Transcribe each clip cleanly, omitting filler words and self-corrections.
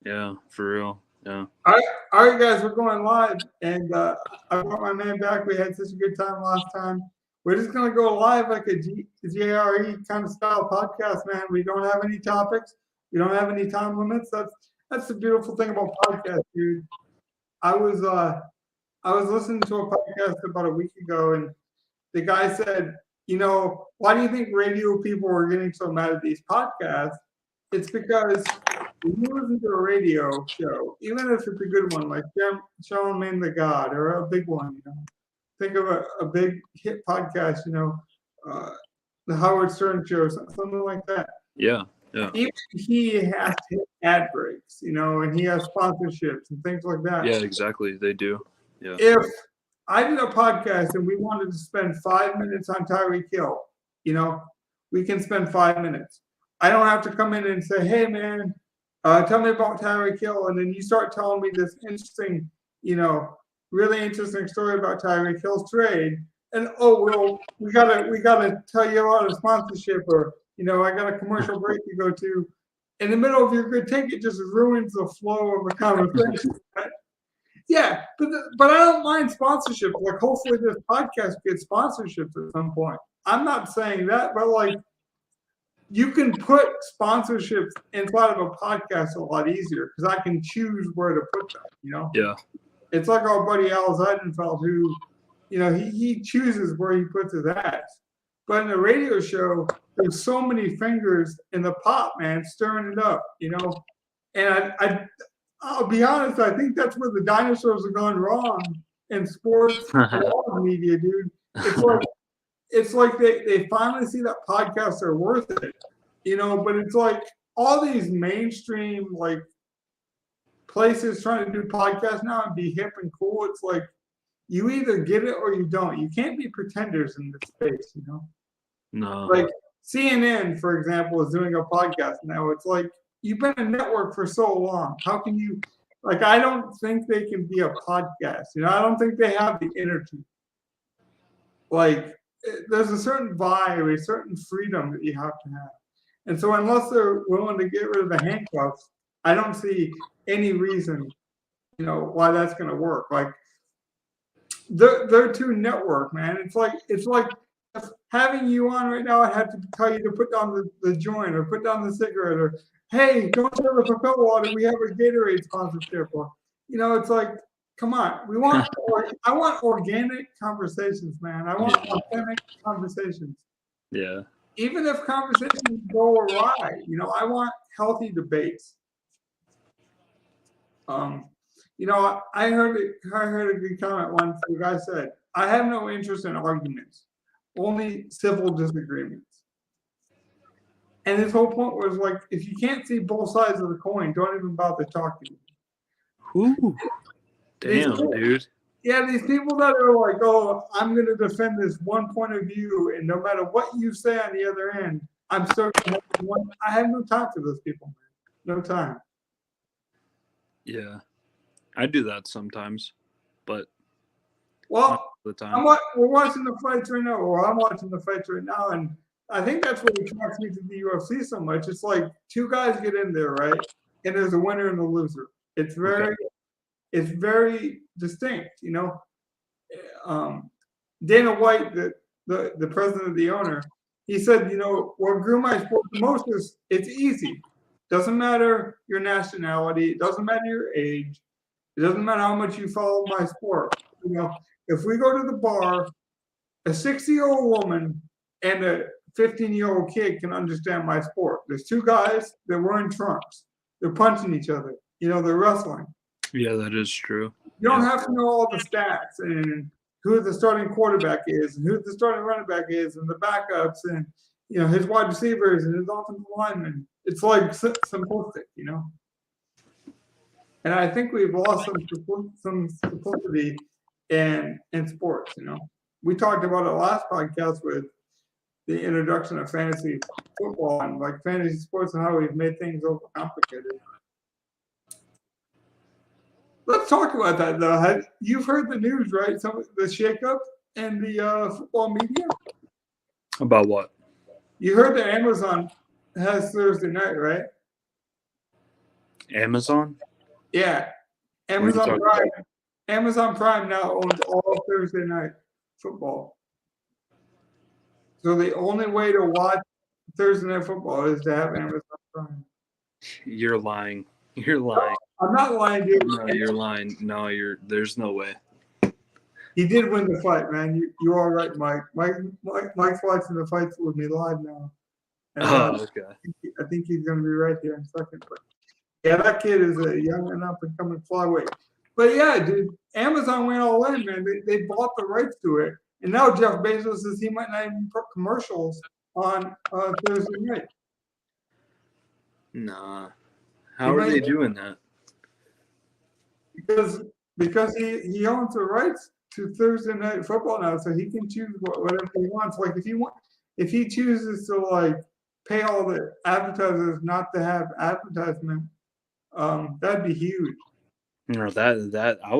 Yeah, for real. Yeah. All right, guys, we're going live, and I brought my man back. We had such a good time last time. We're just gonna go live like a JRE kind of style podcast, man. We don't have any topics. We don't have any time limits. That's the beautiful thing about podcasts, dude. I was uh I was listening to a podcast about a week ago, and the guy said, why do you think radio people are getting so mad at these podcasts? It's because when you listen to a radio show, even if it's a good one like Charlemagne the God or a big one, think of a big hit podcast, uh, the Howard Stern show, something like that. Yeah. Yeah. Even he has to hit ad breaks, and he has sponsorships and things like that. Yeah, exactly. They do. Yeah. If I did a podcast and we wanted to spend 5 minutes on Tyreek Hill, we can spend 5 minutes. I don't have to come in and say, hey, man, tell me about Tyreek Hill. And then you start telling me this interesting, really interesting story about Tyreek Hill's trade. And, we gotta tell you about a sponsorship, or, I got a commercial break to go to. In the middle of your good take, it just ruins the flow of a conversation. Yeah, but I don't mind sponsorship. Like, hopefully this podcast gets sponsorships at some point. I'm not saying that, but like, you can put sponsorships inside of a podcast a lot easier because I can choose where to put them. Yeah. It's like our buddy Al Zeidenfeld, who, he chooses where he puts his ads. But in a radio show, there's so many fingers in the pot, man, stirring it up. And I'll be honest, I think that's where the dinosaurs have gone wrong in sports media, dude. It's like they finally see that podcasts are worth it, but it's like all these mainstream like places trying to do podcasts now and be hip and cool. It's like you either get it or you don't. You can't be pretenders in this space, No. Like CNN, for example, is doing a podcast now. It's like, you've been a network for so long. How can you, I don't think they can be a podcast. I don't think they have the energy. Like, there's a certain vibe, a certain freedom that you have to have. And so unless they're willing to get rid of the handcuffs, I don't see any reason, why that's going to work. Like, they're too network, man. It's like having you on right now, I have to tell you to put down the joint or put down the cigarette, or, hey, don't serve us a water. We have a Gatorade sponsorship. Or, it's like, come on. I want organic conversations, man. I want authentic conversations. Yeah. Even if conversations go awry, I want healthy debates. I heard a good comment once. The guy said, I have no interest in arguments, only civil disagreements. And his whole point was like, if you can't see both sides of the coin, don't even bother talking. Ooh. Damn, dude. Yeah, these people that are like, oh, I'm going to defend this one point of view, and no matter what you say on the other end, I'm still going to have one. I have no time for those people, man. No time. Yeah. I do that sometimes, but well, not all the time. We're watching the fights right now, or I'm watching the fights right now, and I think that's what attracts me to the UFC so much. It's like two guys get in there, right? And there's a winner and a loser. It's very distinct, Dana White, the president of the owner, he said, what grew my sport the most is it's easy. Doesn't matter your nationality. It doesn't matter your age. It doesn't matter how much you follow my sport. If we go to the bar, a 60-year-old woman and a 15-year-old kid can understand my sport. There's two guys, they're wearing trunks. They're punching each other. They're wrestling. Yeah, that is true. You don't have to know all the stats and who the starting quarterback is and who the starting running back is and the backups and, his wide receivers and his offensive linemen. It's like simplistic, And I think we've lost some simplicity in sports, We talked about it last podcast with the introduction of fantasy football and like fantasy sports and how we've made things overcomplicated. Let's talk about that, though. You've heard the news, right? Some of the shakeup in the football media? About what? You heard that Amazon has Thursday night, right? Amazon? Yeah, What are you Amazon talking Prime. about? Amazon Prime now owns all Thursday night football. So the only way to watch Thursday night football is to have Amazon Prime. You're lying. You're lying. I'm not lying, dude. No, you're lying. No, there's no way. He did win the fight, man. You are right, Mike. Mike's watching the fights with me live now. And Okay. I think he's going to be right here in a second. But yeah, that kid is a young and up and coming flyweight. But yeah, dude, Amazon went all in, man. They bought the rights to it. And now Jeff Bezos says he might not even put commercials on Thursday night. Nah. How are they doing that? Because he owns the rights to Thursday night football now, so he can choose whatever he wants. Like if he chooses to like pay all the advertisers not to have advertisement, that'd be huge. You know, that I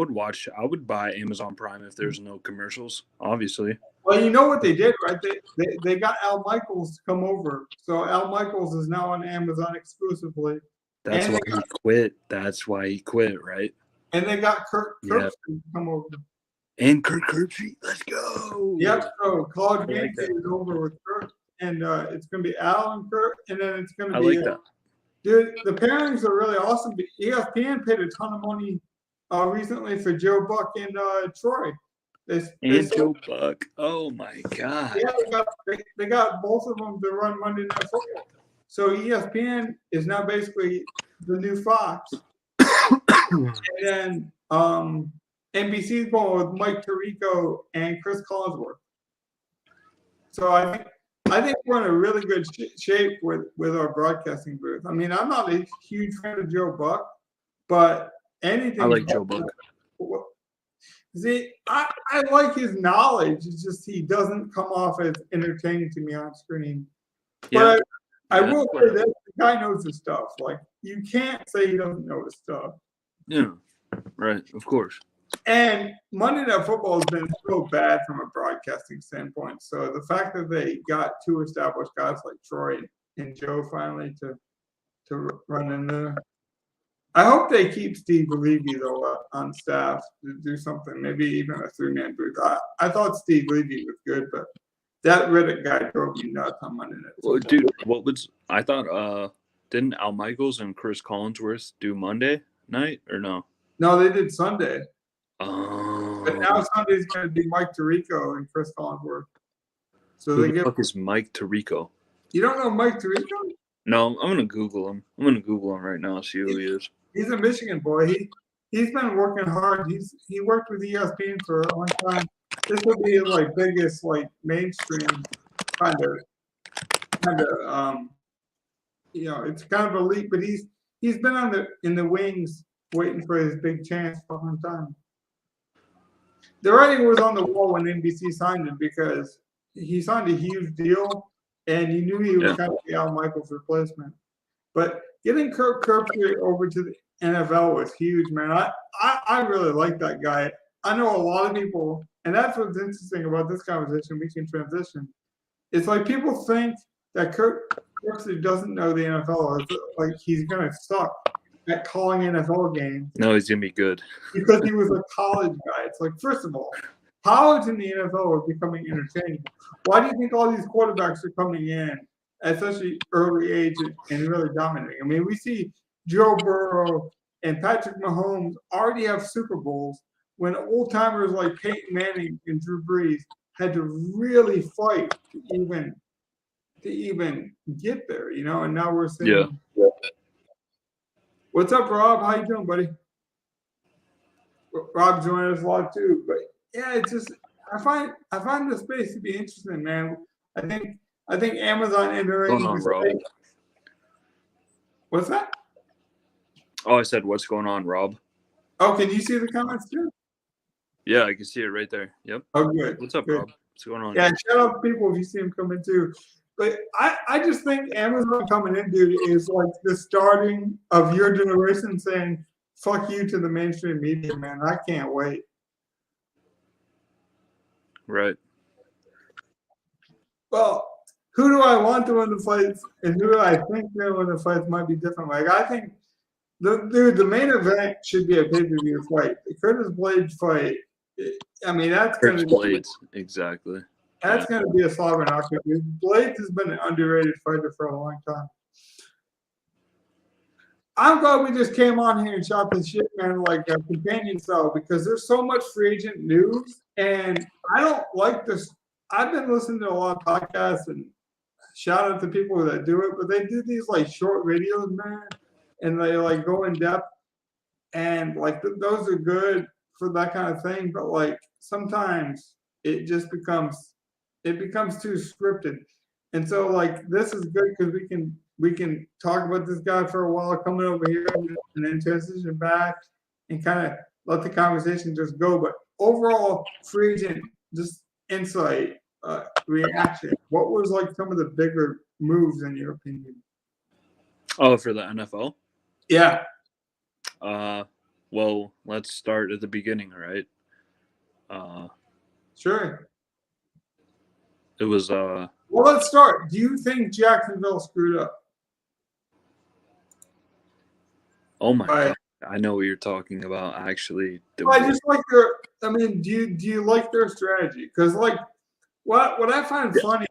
would buy Amazon Prime if there's no commercials, obviously. Well, you know what they did, right? They got Al Michaels to come over. So Al Michaels is now on Amazon exclusively. That's why he quit. That's why he quit, right? And they got Kirk Herbstreit to come over. And Kirk Herbstreit, let's go. Yep. So College Game Day is over with Kirk, and it's going to be Al and Kirk, and then it's going to be. I like that. Dude, the pairings are really awesome. ESPN paid a ton of money recently for Joe Buck and Troy. Joe Buck. Oh my God. Yeah, they got both of them to run Monday Night Football. So ESPN is now basically the new Fox. And then NBC's going with Mike Tirico and Chris Collinsworth. So I think we're in a really good shape with our broadcasting booth. I mean, I'm not a huge fan of Joe Buck, but anything. I like Joe Buck. See, I like his knowledge. It's just he doesn't come off as entertaining to me on screen. Yeah. But I will say that the guy knows his stuff. Like, you can't say he doesn't know his stuff. Yeah, right. Of course. And Monday Night Football has been so bad from a broadcasting standpoint. So the fact that they got two established guys like Troy and Joe finally to run in there. I hope they keep Steve Levy, though, on staff to do something, maybe even a three-man booth. I thought Steve Levy was good, but that Riddick guy drove me nuts on Monday Night Football. Well, dude, I thought didn't Al Michaels and Chris Collinsworth do Monday night or no? No, they did Sunday. Oh. But now Sunday's going to be Mike Tirico and Chris Collinsworth. So Who the fuck is Mike Tirico? You don't know Mike Tirico? No, I'm gonna Google him. I'm gonna Google him right now. See who he is. He's a Michigan boy. He's been working hard. He worked with ESPN for a long time. This will be his like biggest like mainstream kind of it's kind of a leap, but he's been in the wings waiting for his big chance for a long time. The writing was on the wall when NBC signed him because he signed a huge deal and he knew he was kind of the Al Michaels replacement. But getting Kirk Herbstreit over to the NFL was huge, man. I really like that guy. I know a lot of people, and that's what's interesting about this conversation. We can transition. It's like people think that Kirk Herbstreit doesn't know the NFL, or like he's gonna suck at calling NFL games. No, he's gonna be good because he was a college guy. It's like, first of all, college and the NFL are becoming entertaining. Why do you think all these quarterbacks are coming in at such an early age and really dominating? I mean, we see Joe Burrow and Patrick Mahomes already have Super Bowls when old timers like Peyton Manning and Drew Brees had to really fight to even get there, you know. And now we're seeing. Yeah. What's up, Rob? How you doing, buddy? Rob's joining us live too, but yeah, it's just I find the space to be interesting, man. I think Amazon entering. What's going on, Rob? What's that? Oh, I said, what's going on, Rob? Oh, can you see the comments too? Yeah, I can see it right there. Yep. Oh, good. What's up, good. Rob? What's going on? Yeah, shout out people if you see them coming too. But I just think Amazon coming in, dude, is like the starting of your generation saying, fuck you to the mainstream media, man. I can't wait. Right. Well, who do I want to win the fights and who do I think will win the fights might be different. Like, I think The main event should be a pay-per-view fight. The Curtis Blades fight. I mean, Curtis Blades, exactly. That's going to be a slobber knocker. Blades has been an underrated fighter for a long time. I'm glad we just came on here and shot this shit, man, like a companion style, because there's so much free agent news, and I don't like this. I've been listening to a lot of podcasts, and shout out to people that do it, but they do these like short videos, man, and they like go in depth, and like those are good for that kind of thing. But like sometimes it just becomes too scripted, and so like this is good because we can talk about this guy for a while, coming over here and then transition back and kind of let the conversation just go. But overall, free agent, just insight, reaction. What was like some of the bigger moves in your opinion? Oh, for the NFL? Yeah. Well, let's start at the beginning, right? Sure. It was Well, let's start. Do you think Jacksonville screwed up? Oh my God. I know what you're talking about. Actually, I just like their. I mean, do you like their strategy? Because like, what I find funny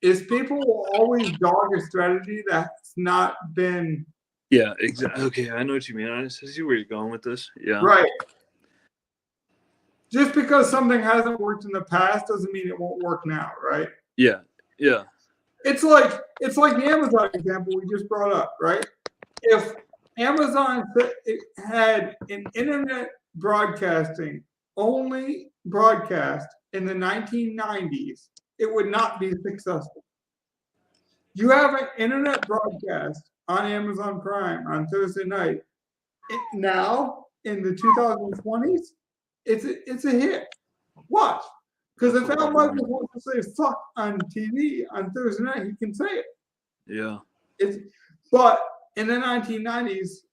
is people will always dog a strategy that's not been. Yeah, exactly. Okay, I know what you mean. I see where you're going with this. Yeah. Right. Just because something hasn't worked in the past doesn't mean it won't work now, right? Yeah. Yeah. It's like the Amazon example we just brought up, right? If Amazon had an internet broadcasting only broadcast in the 1990s, it would not be successful. You have an internet broadcast on Amazon Prime on Thursday night. Now, in the 2020s, it's a hit. Watch. Because if Al Michaels wants to say fuck on TV on Thursday night, he can say it. Yeah. But in the 1990s,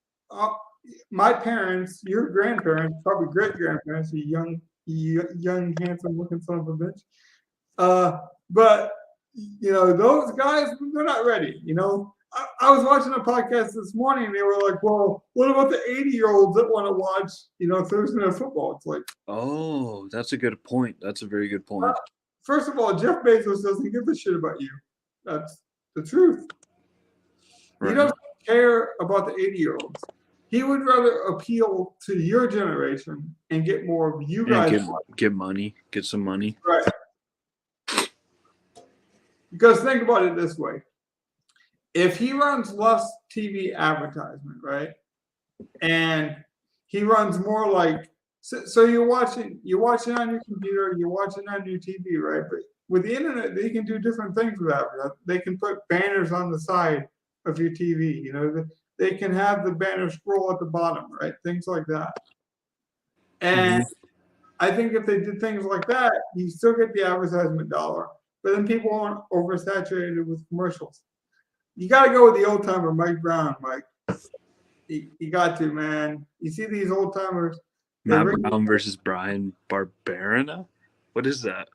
my parents, your grandparents, probably great grandparents, you young, handsome looking son of a bitch. But you know, those guys, they're not ready. You know, I was watching a podcast this morning, and they were like, "Well, what about the 80-year-olds that want to watch, you know, Thursday night football?" It's like, oh, that's a good point. That's a very good point. First of all, Jeff Bezos doesn't give a shit about you. That's the truth. Right. He doesn't care about the 80-year-olds. He would rather appeal to your generation and get more of you guys. Get money, get some money. Right. Because think about it this way. If he runs less TV advertisement, right, and he runs more like, so you're watching on your computer, you're watching on your TV, right? But with the internet, they can do different things with that. They can put banners on the side of your TV. You know, they can have the banner scroll at the bottom, right? Things like that. And I think if they did things like that, you still get the advertisement dollar, but then people aren't oversaturated with commercials. You got to go with the old timer, Mike Brown, Mike. You got to, man. You see these old timers. Matt Brown versus Brian Barberena? What is that?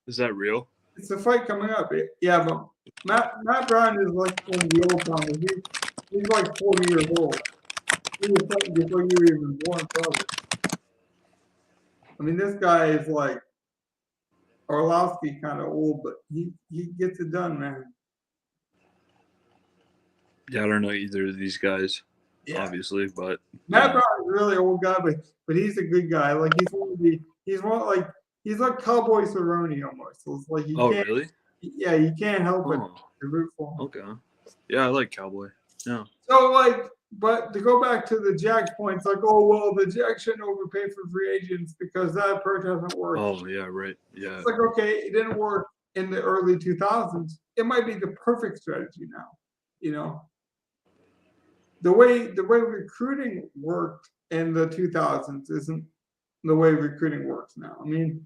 Is that real? It's a fight coming up. Yeah, but Matt Brown is like one of the old timers. He's like 40 years old. He was fighting before you were even born, probably. I mean, this guy is like Orlovsky kind of old, but he gets it done, man. Yeah, I don't know either of these guys, obviously, but Matt Brown is a really old guy, but he's a good guy. Like he's like Cowboy Cerrone almost. So it's like really? Yeah, you can't help it to root for him. Okay. Yeah, I like Cowboy. Yeah. So like, but to go back to the Jack's points, like, oh well, the Jacks shouldn't overpay for free agents because that approach hasn't worked. Oh yeah, right. Yeah. It's like, okay, it didn't work in the early 2000s. It might be the perfect strategy now. You know. The way recruiting worked in the 2000s isn't the way recruiting works now. I mean,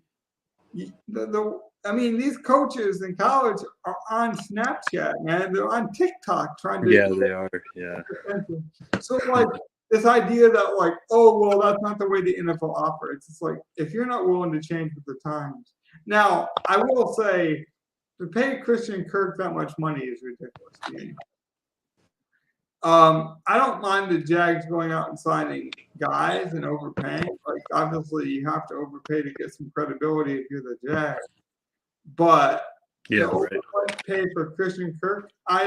these coaches in college are on Snapchat, man. They're on TikTok trying to. Yeah, they are. Yeah. So like this idea that like, oh well, that's not the way the NFL operates. It's like if you're not willing to change with the times. Now, I will say, to pay Christian Kirk that much money is ridiculous. I don't mind the Jags going out and signing guys and overpaying. Like, obviously, you have to overpay to get some credibility if you're the Jags. But Yeah, to right. overpay for Christian Kirk, I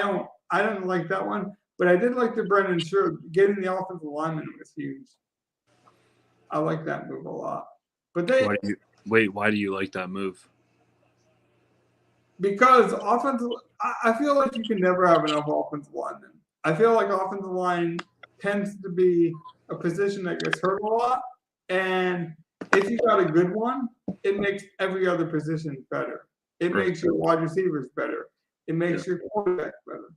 didn't like that one. But I did like the Brendan Scherf. Getting the offensive lineman was huge. I like that move a lot. But Why do you like that move? because offensive, I feel like you can never have enough offensive linemen. I feel like offensive line tends to be a position that gets hurt a lot, and if you got a good one, it makes every other position better. It Right. makes your wide receivers better. It makes your quarterback better.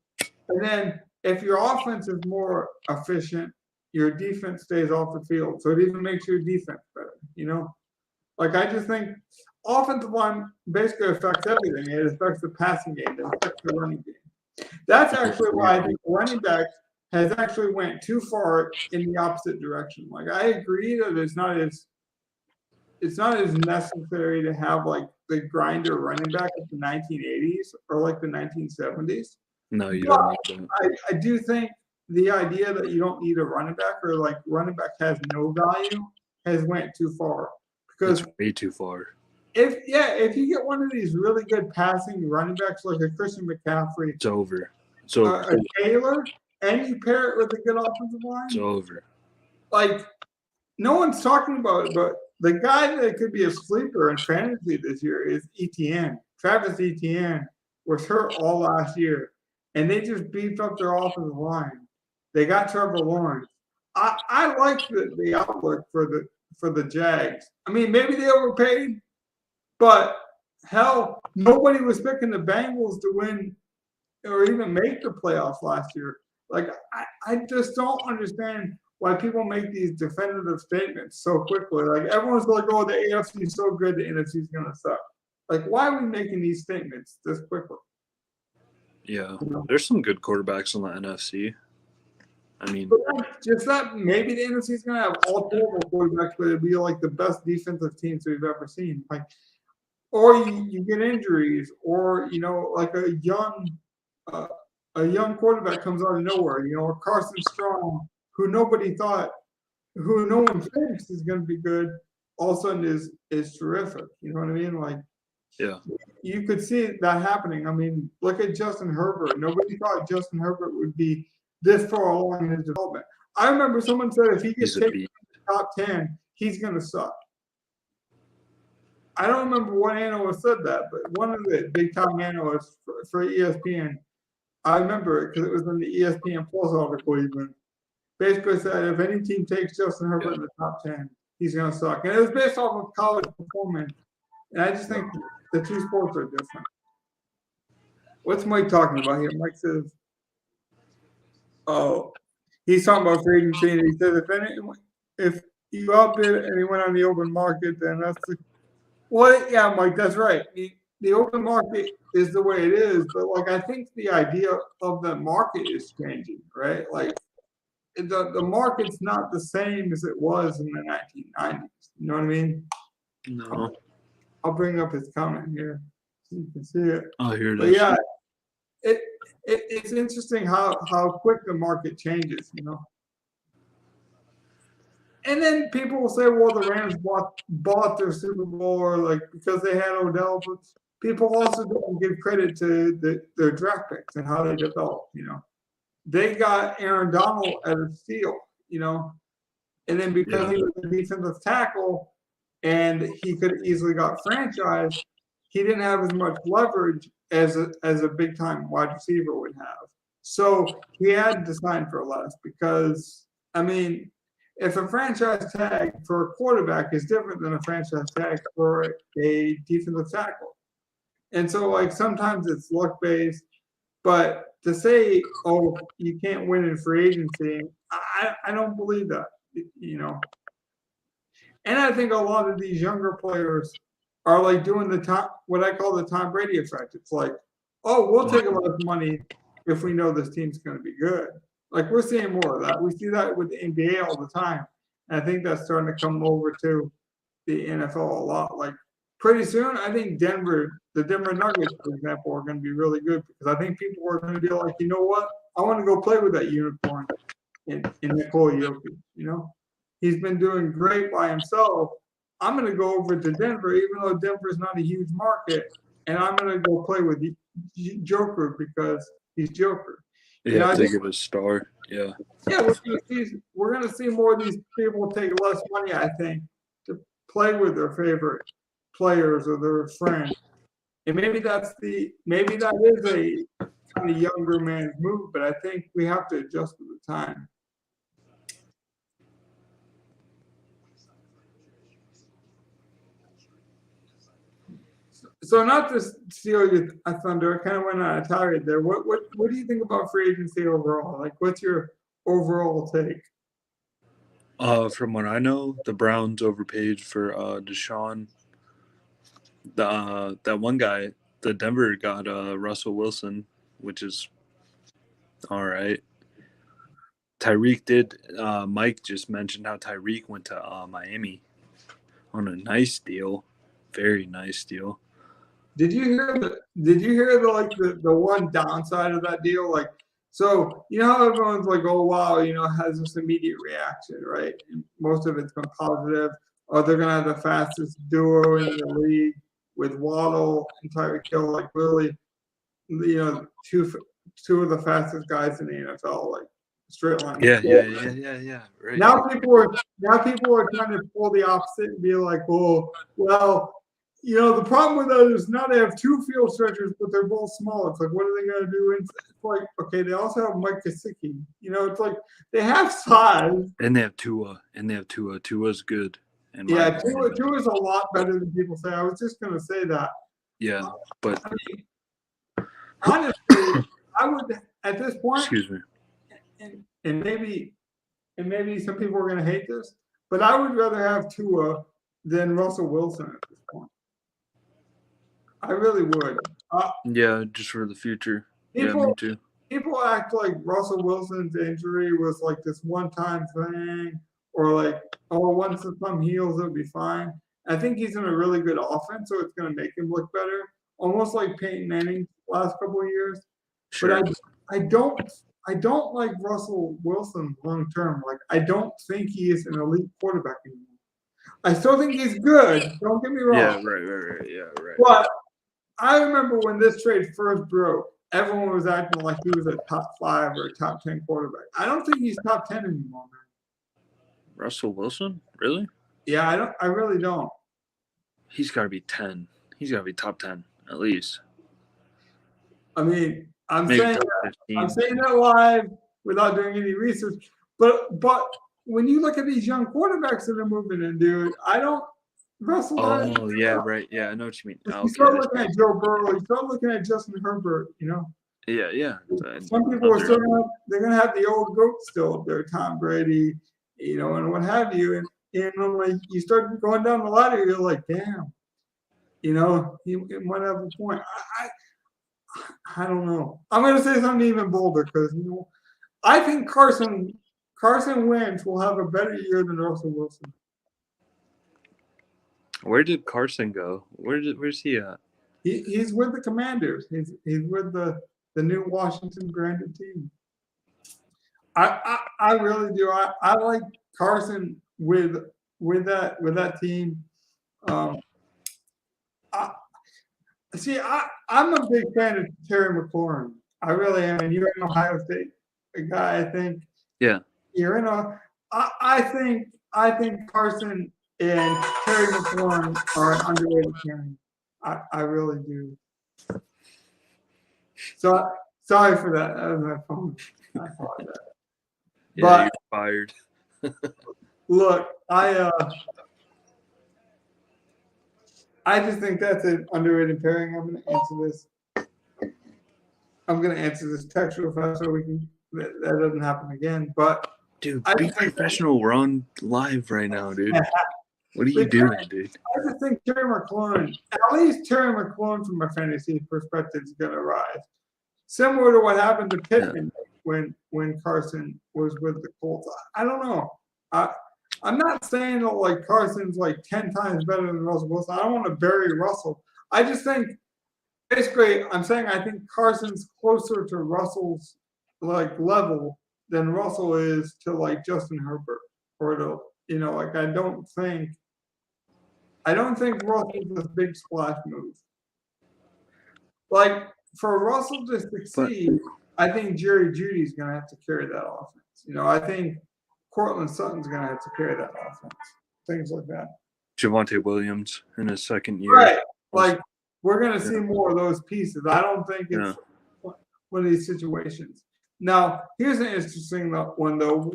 And then if your offense is more efficient, your defense stays off the field. So it even makes your defense better, you know? Like, I just think offensive line basically affects everything. It affects the passing game, it affects the running game. That's actually why I think running back has actually went too far in the opposite direction. Like, I agree that it's not as necessary to have like the grinder running back of the 1980s or like the 1970s. No, you But don't need that. I do think the idea that you don't need a running back or like running back has no value has went too far. Because It's way too far. if you get one of these really good passing running backs like a Christian McCaffrey, It's over. So a Taylor, and you pair it with a good offensive it's line, over. like no one's talking about it, but the guy that could be a sleeper in fantasy this year is ETN. Travis Etienne was hurt all last year, and they just beefed up their offensive line. They got Trevor Lawrence. I like the outlook for the Jags. I mean, maybe they overpaid, but hell, nobody was picking the Bengals to win or even make the playoffs last year. Like, I just don't understand why people make these definitive statements so quickly. Like, everyone's like, oh, the AFC is so good, the NFC is going to suck. Like, why are we making these statements this quickly? Yeah. There's some good quarterbacks in the NFC. I mean, just that maybe the NFC is going to have all terrible quarterbacks, but it'll be like the best defensive teams we've ever seen. Like, or you get injuries, or like a young quarterback comes out of nowhere. Carson Strong, who nobody thought, who no one thinks is going to be good, all of a sudden is terrific. You know what I mean? Like, yeah. you could see that happening. I mean, look at Justin Herbert. Nobody thought Justin Herbert would be this far along in his development. I remember someone said if he gets taken in the top 10, he's going to suck. I don't remember what analyst said that, but one of the big time analysts for ESPN, I remember it because it was in the ESPN Plus article even, basically said if any team takes Justin Herbert in the top 10, he's going to suck. And it was based off of college performance. And I just think the two sports are different. What's Mike talking about here? Mike says, oh, he's talking about free agency. And he says, if you outbid anyone on the open market, then that's the. Well, yeah, Mike, that's right. The open market is the way it is, but like I think the idea of the market is changing, right? Like the market's not the same as it was in the 1990s. You know what I mean? No. I'll bring up his comment here so you can see it. Oh, here it But is. yeah, it's interesting how quick the market changes, And then people will say, well, the Rams bought their Super Bowl or like because they had Odell, but people also don't give credit to their draft picks and how they developed, They got Aaron Donald as a steal, and then because he was a defensive tackle and he could have easily got franchised, he didn't have as much leverage as a big time wide receiver would have. So he had to sign for less because, I mean, if a franchise tag for a quarterback is different than a franchise tag for a defensive tackle. And so, like, sometimes it's luck based, but to say, oh, you can't win in free agency, I don't believe that, And I think a lot of these younger players are like doing what I call the Tom Brady effect. It's like, oh, we'll take a lot of money if we know this team's going to be good. Like, we're seeing more of that. We see that with the NBA all the time. And I think that's starting to come over to the NFL a lot. Like, pretty soon, I think the Denver Nuggets, for example, are going to be really good because I think people are going to be like, you know what? want to go play with that unicorn in Nikola Jokic. You know, he's been doing great by himself. I'm going to go over to Denver, even though Denver is not a huge market, and I'm going to go play with Joker because he's Joker. You know, Yeah, to give a star. Yeah. Yeah, we're gonna see more of these people take less money, I think, to play with their favorite players or their friends. And maybe that is a kind of younger man's move, but I think we have to adjust to the time. So not to steal your thunder, I kind of went on a tirade there. What do you think about free agency overall? Like, what's your overall take? From what I know, the Browns overpaid for Deshaun. That one guy, the Denver got Russell Wilson, which is all right. Tyreek did. Mike just mentioned how Tyreek went to Miami on a nice deal, very nice deal. Did you hear the one downside of that deal? Like, so you know how everyone's like, oh wow, you know, has this immediate reaction, right? And most of it's been positive. Oh, they're gonna have the fastest duo in the league with Waddle and Tyreek Hill, like really, you know, two of the fastest guys in the NFL, like straight line. Yeah. Right. Now people are trying to pull the opposite and be like, oh, well, you know, the problem with that is now they have two field stretchers, but they're both small. It's like, what are they going to do? It's like, okay, they also have Mike Gesicki. You know, it's like they have size. And they have Tua. Tua's good. Yeah, Tua is a lot better than people say. I was just going to say that. Yeah, but I mean, honestly, I would at this point. Excuse me. And maybe some people are going to hate this, but I would rather have Tua than Russell Wilson at this point. I really would. Yeah, just for the future. Yeah, me too. People act like Russell Wilson's injury was like this one-time thing, or like, oh, once the thumb heals, it'll be fine. I think he's in a really good offense, so it's going to make him look better, almost like Peyton Manning's last couple of years. Sure. But I don't like Russell Wilson long term. Like, I don't think he is an elite quarterback anymore. I still think he's good. Don't get me wrong. Yeah, right. Yeah, right. But I remember when this trade first broke, everyone was acting like he was a top 5 or a top 10 quarterback. I don't think he's top 10 anymore, man. Russell Wilson? Really? Yeah, I really don't. He's got to be 10. He's got to be top 10 at least. I mean, I'm saying that live without doing any research. But when you look at these young quarterbacks that are moving in, dude, I don't. Russell. Oh yeah, right. Yeah, I know what you mean. You start looking at Joe Burrow. You start looking at Justin Herbert. You know. Yeah. Some people are still they're gonna have the old goat still up there, Tom Brady, you know, and what have you. And when you start going down the ladder, you're like, damn, you know, he might have a point. I don't know. I'm going to say something even bolder because, you know, I think Carson Wentz will have a better year than Russell Wilson. Where did Carson go? Where's he at? He's with the Commanders. He's with the new Washington branded team. I really do. I like Carson with that team. I'm a big fan of Terry McLaurin. I really am. And you're an Ohio State guy, I think. Yeah. You're in a. I think Carson and Terry McLaurin are an underrated pairing. I really do. So sorry for that. That was my phone. I apologize. Yeah, but you're fired. Look, I just think that's an underrated pairing. I'm going to answer this text real fast so that doesn't happen again. But dude, be professional. We're on live right now, dude. What are you doing, dude? I just think Terry McLaurin, at least Terry McLaurin from a fantasy perspective, is going to rise. Similar to what happened to Pittman when Carson was with the Colts. I don't know. I'm not saying that like Carson's like 10 times better than Russell Wilson. I don't want to bury Russell. I just think basically I'm saying I think Carson's closer to Russell's like level than Russell is to like Justin Herbert or to like I don't think Russell's this big splash move. Like for Russell to succeed, I think Jerry Judy's gonna have to carry that offense. I think Cortland Sutton's gonna have to carry that offense. Things like that. Javonte Williams in his second year. Right. Like we're gonna see more of those pieces. I don't think it's one of these situations. Now, here's an interesting one though.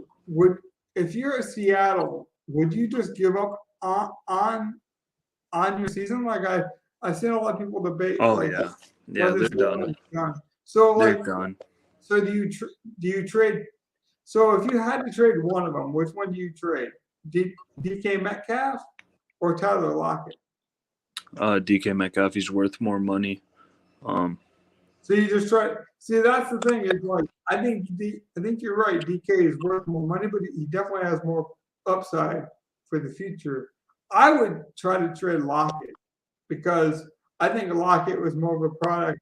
If you're at Seattle, would you just give up on your season? Like I've seen a lot of people debate. Oh like, yeah, they're done. So they're like, done. So do you trade? So if you had to trade one of them, which one do you trade? DK Metcalf or Tyler Lockett? DK Metcalf, he's worth more money. So you just try. See, that's the thing. Is like I think you're right. DK is worth more money, but he definitely has more upside for the future. I would try to trade Lockett because I think Lockett was more of a product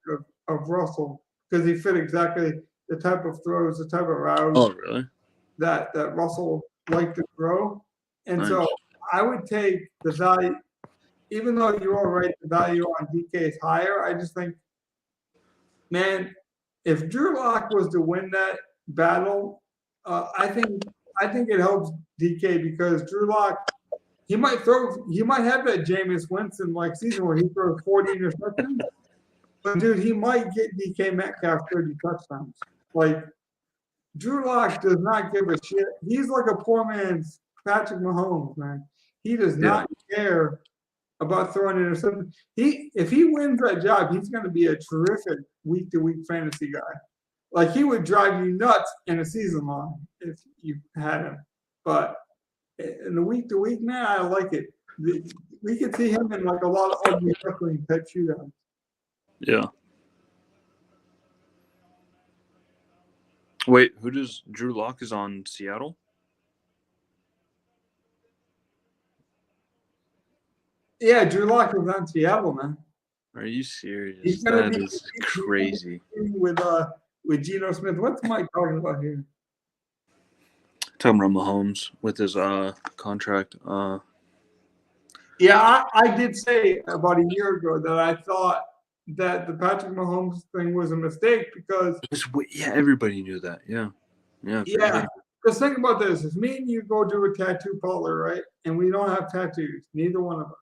of Russell because he fit exactly the type of throws, the type of routes. Oh, really? That Russell liked to throw, and Nice. So I would take the value, even though you are right, the value on DK is higher. I just think, man, if Drew Lock was to win that battle, I think it helps DK because Drew Lock, he might have that Jameis Winston like season where he throws 40 interceptions, but dude, he might get DK Metcalf 30 touchdowns. Like Drew Lock does not give a shit. He's like a poor man's Patrick Mahomes, man. He does not care about throwing interceptions. If he wins that job, he's going to be a terrific week-to-week fantasy guy. Like he would drive you nuts in a season long if you had him. But in the week-to-week, man, I like it. We could see him in like a lot of ugly wrestling type shootouts. Yeah. Wait, who does Drew Lock is on Seattle? Yeah, Drew Lock is on Seattle, man. Are you serious? That is crazy. With Geno Smith. What's Mike talking about here? Talking about Mahomes with his contract. Yeah, I did say about a year ago that I thought that the Patrick Mahomes thing was a mistake because everybody knew that. Yeah. Because think about this: if me and you go to a tattoo parlor, right, and we don't have tattoos, neither one of us,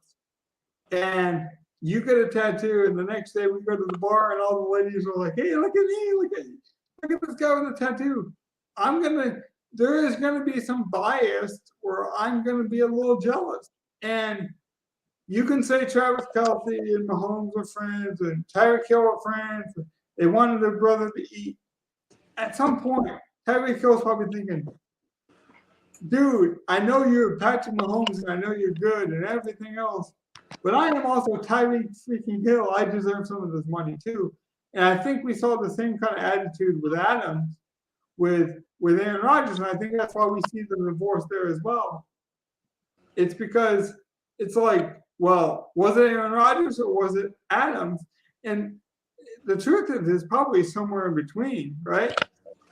and you get a tattoo, and the next day we go to the bar, and all the ladies are like, "Hey, look at me! Look at this guy with a tattoo." There is gonna be some bias where I'm gonna be a little jealous, and you can say Travis Kelce and Mahomes are friends, and Tyreek Hill are friends. They wanted their brother to eat. At some point, Tyreek Hill's probably thinking, dude, I know you're Patrick Mahomes and I know you're good and everything else, but I am also Tyreek freaking Hill. I deserve some of this money too. And I think we saw the same kind of attitude with Adams, with Aaron Rodgers, and I think that's why we see the divorce there as well. It's because it's like, well, was it Aaron Rodgers or was it Adams? And the truth is, it's probably somewhere in between, right?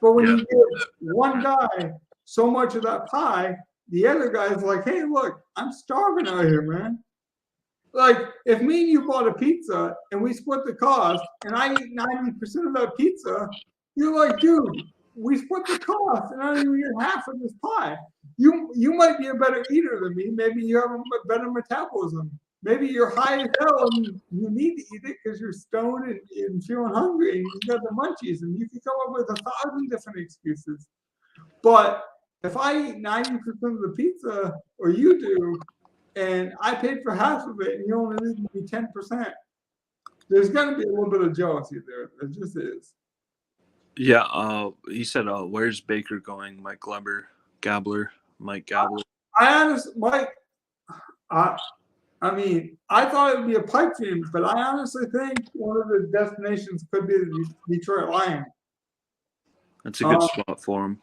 But when you give one guy so much of that pie, the other guy's like, hey, look, I'm starving out here, man. Like, if me and you bought a pizza and we split the cost and I eat 90% of that pizza, you're like, dude, we split the cost and I don't even get half of this pie. You might be a better eater than me. Maybe you have a better metabolism. Maybe you're high as hell and you need to eat it because you're stoned and feeling hungry and you got the munchies and you can come up with 1,000 different excuses. But if I eat 90% of the pizza, or you do, and I paid for half of it and you only leave me 10%, there's going to be a little bit of jealousy there. There just is. Yeah, he said, where's Baker going? Mike Gabler. I mean, I thought it would be a pipe dream, but I honestly think one of the destinations could be the Detroit Lions. That's a good spot for him.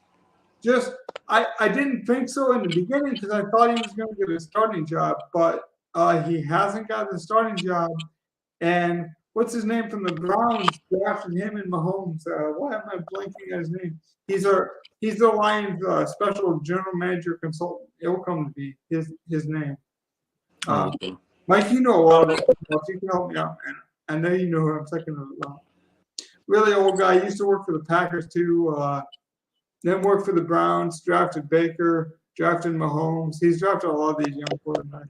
I didn't think so in the beginning because I thought he was going to get a starting job, but he hasn't got the starting job. And what's his name from the Browns drafted him and Mahomes. Why am I blanking on his name? He's the Lions special general manager consultant. It will come to be his name. Okay. Mike, you know a lot about football. So you can help me out, man. I know you know who I'm talking about. Really old guy. Used to work for the Packers too. Then worked for the Browns. Drafted Baker. Drafted Mahomes. He's drafted a lot of these young quarterbacks.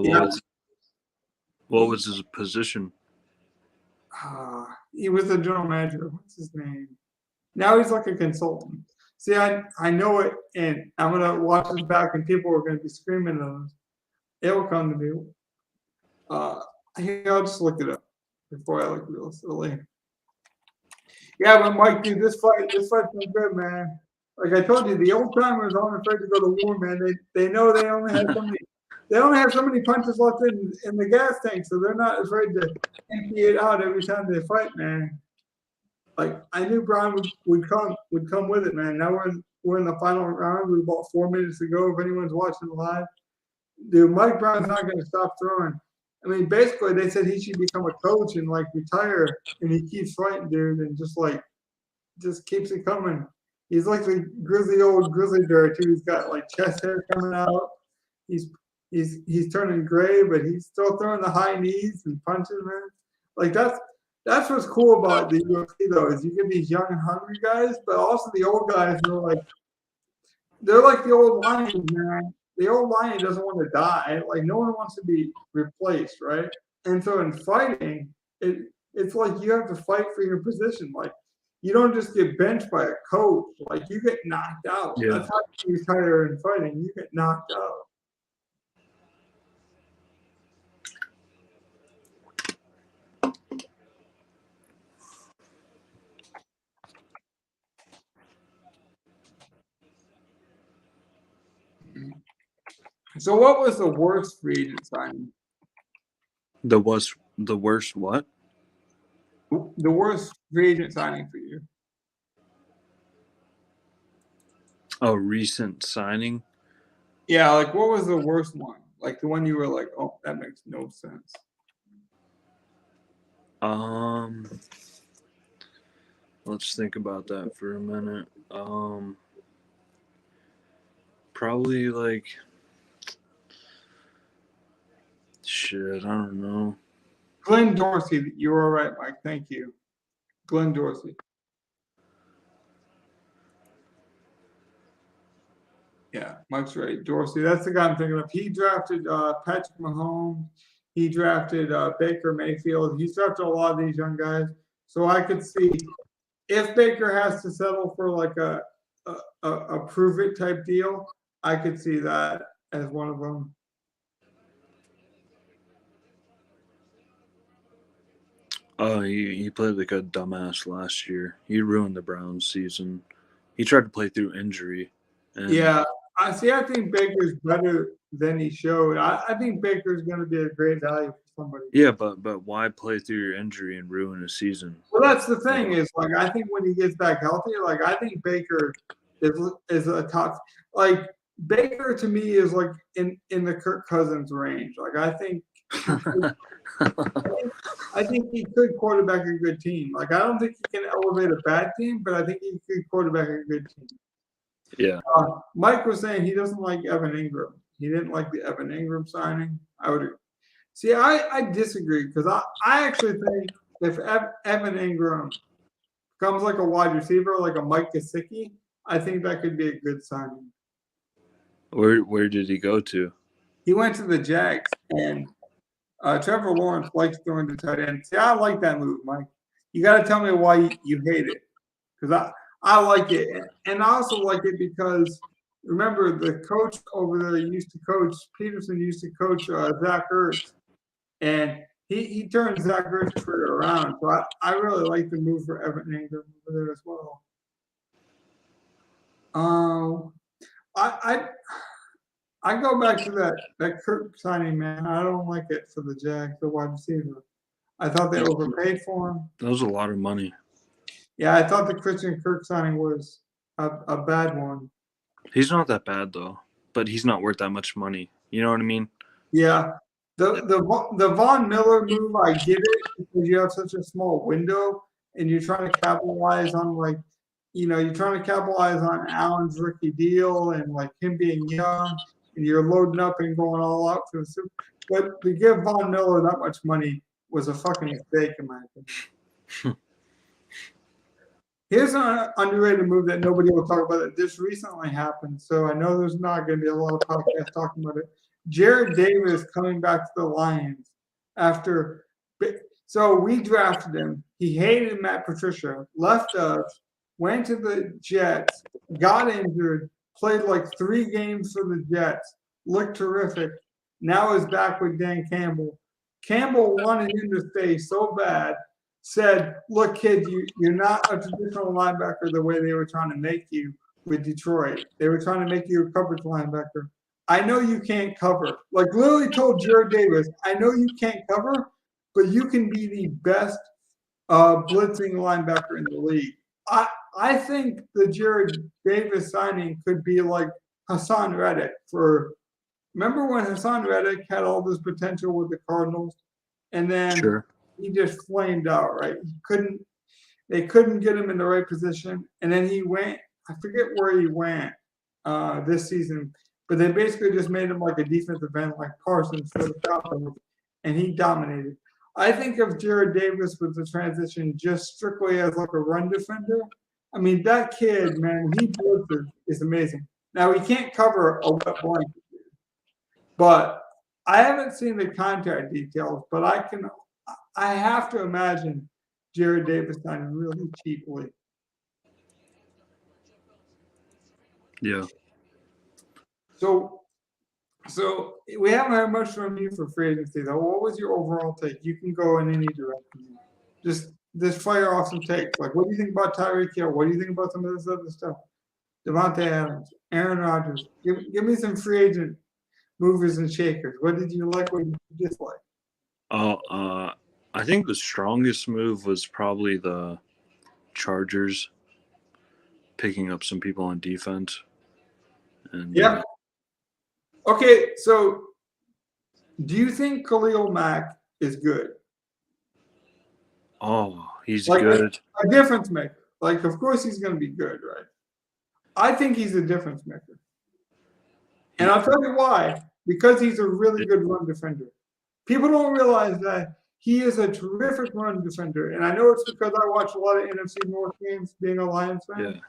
Yeah. What was his position? He was the general manager. What's his name? Now he's like a consultant. See, I know it, and I'm gonna watch this back, and people are gonna be screaming at us. It will come to me. Here, I'll just look it up before I look real silly. Yeah, but Mike, dude, this fight's been good, man. Like I told you, the old timers aren't afraid to go to war, man. They know they only have so many punches left in the gas tank, so they're not afraid to empty it out every time they fight, man. Like I knew Brown would come with it, man. Now we're in the final round. We're about 4 minutes to go. If anyone's watching live, dude, Mike Brown's not going to stop throwing. I mean, basically, they said he should become a coach and like retire, and he keeps fighting, dude, and just keeps it coming. He's like the old grizzly bear too. He's got like chest hair coming out. He's turning gray, but he's still throwing the high knees and punches, man. Like that's what's cool about the UFC though, is you get these young and hungry guys, but also the old guys are like they're like the old lion, man. The old lion doesn't want to die. Like no one wants to be replaced, right? And so in fighting, it's like you have to fight for your position. Like you don't just get benched by a coach. Like you get knocked out. Yeah. That's how you retire in fighting. You get knocked out. So what was the worst free agent signing? The worst what? The worst free agent signing for you? Oh, recent signing? Yeah, like what was the worst one? Like the one you were like, oh, that makes no sense. Let's think about that for a minute. Probably like shit, I don't know. Glenn Dorsey, you were all right, Mike. Thank you. Glenn Dorsey. Yeah, Mike's right. Dorsey, that's the guy I'm thinking of. He drafted Patrick Mahomes. He drafted Baker Mayfield. He's drafted a lot of these young guys. So I could see if Baker has to settle for like a prove it type deal, I could see that as one of them. Oh, he played like a dumbass last year. He ruined the Browns season. He tried to play through injury. Yeah, I think Baker's better than he showed. I think Baker's going to be a great value for somebody. Yeah, but why play through your injury and ruin a season? Well, that's the thing is like I think when he gets back healthy, like I think Baker is a top. Like Baker to me is like in the Kirk Cousins range. Like I think he could quarterback a good team. Like I don't think he can elevate a bad team, but I think he could quarterback a good team. Yeah. Mike was saying he doesn't like Evan Ingram. He didn't like the Evan Ingram signing. I would see. I disagree because I actually think if Evan Ingram becomes like a wide receiver, like a Mike Gesicki, I think that could be a good signing. Where did he go to? He went to the Jags, and Trevor Lawrence likes throwing to tight end. See, I like that move, Mike. You got to tell me why you hate it, because I like it, and I also like it because remember the coach over there Peterson used to coach Zach Ertz, and he turned Zach Ertz's career around. So I really like the move for Evan Ingram over there as well. I go back to that Kirk signing, man. I don't like it for the Jags, the wide receiver. I thought they overpaid for him. That was a lot of money. Yeah, I thought the Christian Kirk signing was a bad one. He's not that bad though, but he's not worth that much money. You know what I mean? Yeah, The Von Miller move, I get it because you have such a small window and you're trying to capitalize on you're trying to capitalize on Allen's rookie deal and like him being young and you're loading up and going all out for the Super. But to give Von Miller that much money was a fucking mistake in my opinion. Here's an underrated move that nobody will talk about that just recently happened. So I know there's not going to be a lot of podcasts talking about it. Jared Davis coming back to the Lions after. So we drafted him. He hated Matt Patricia, left us, went to the Jets, got injured, played like 3 games for the Jets, looked terrific. Now is back with Dan Campbell. Campbell wanted him to stay so bad, said, look, kid, you're not a traditional linebacker the way they were trying to make you with Detroit. They were trying to make you a coverage linebacker. I know you can't cover. Like literally told Jared Davis, I know you can't cover, but you can be the best blitzing linebacker in the league. I think the Jared Davis signing could be like Hassan Reddick remember when Hassan Reddick had all this potential with the Cardinals and then he just flamed out, right? They couldn't get him in the right position. And then he went, I forget where he went this season, but they basically just made him like a defensive end, like Parsons for the Falcons, and he dominated. I think of Jared Davis with the transition just strictly as like a run defender. I mean, that kid, man, he blitzes is amazing. Now, he can't cover a wet blanket, but I haven't seen the contract details, but I have to imagine Jared Davis signing really cheaply. Yeah. So we haven't had much from you for free agency, though. What was your overall take? You can go in any direction. Just fire off some takes. Like, what do you think about Tyreek Hill? What do you think about some of this other stuff? Devontae Adams, Aaron Rodgers. Give me some free agent movers and shakers. What did you like? What did you dislike? I think the strongest move was probably the Chargers picking up some people on defense. And yeah. Okay, so do you think Khalil Mack is good? Oh, he's like good. A difference maker. Like, of course he's going to be good, right? I think he's a difference maker. And I'll tell you why. Because he's a really good run defender. People don't realize that he is a terrific run defender. And I know it's because I watch a lot of NFC North games being a Lions fan.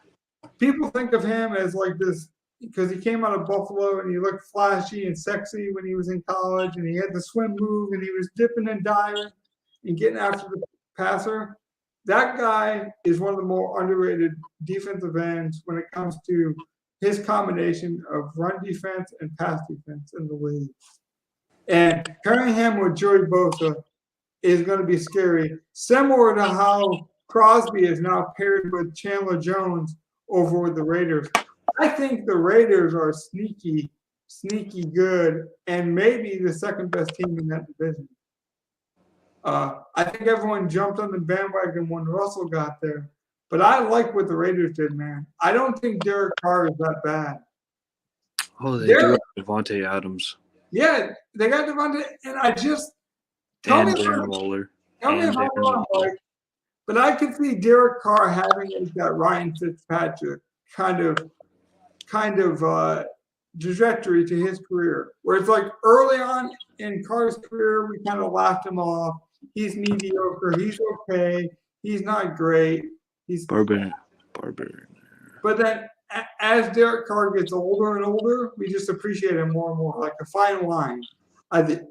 Yeah. People think of him as like this because he came out of Buffalo and he looked flashy and sexy when he was in college and he had the swim move and he was dipping and diving and getting after the passer. That guy is one of the more underrated defensive ends when it comes to his combination of run defense and pass defense in the league. And pairing him with Joey Bosa is going to be scary, similar to how Crosby is now paired with Chandler Jones over with the Raiders. I think the Raiders are sneaky good and maybe the second best team in that division. I think everyone jumped on the bandwagon when Russell got there. But I like what the Raiders did, man. I don't think Derek Carr is that bad. Oh, they do have Devontae Adams. Yeah, they got Devontae, and I just tell me Darren Waller. Tell me if I'm wrong, like, but I could see Derek Carr having like that Ryan Fitzpatrick kind of trajectory to his career, where it's like early on in Carr's career, we kind of laughed him off. He's mediocre. He's okay. He's not great. He's Barber. But then as Derek Carr gets older and older, we just appreciate him more and more, like a fine wine. I think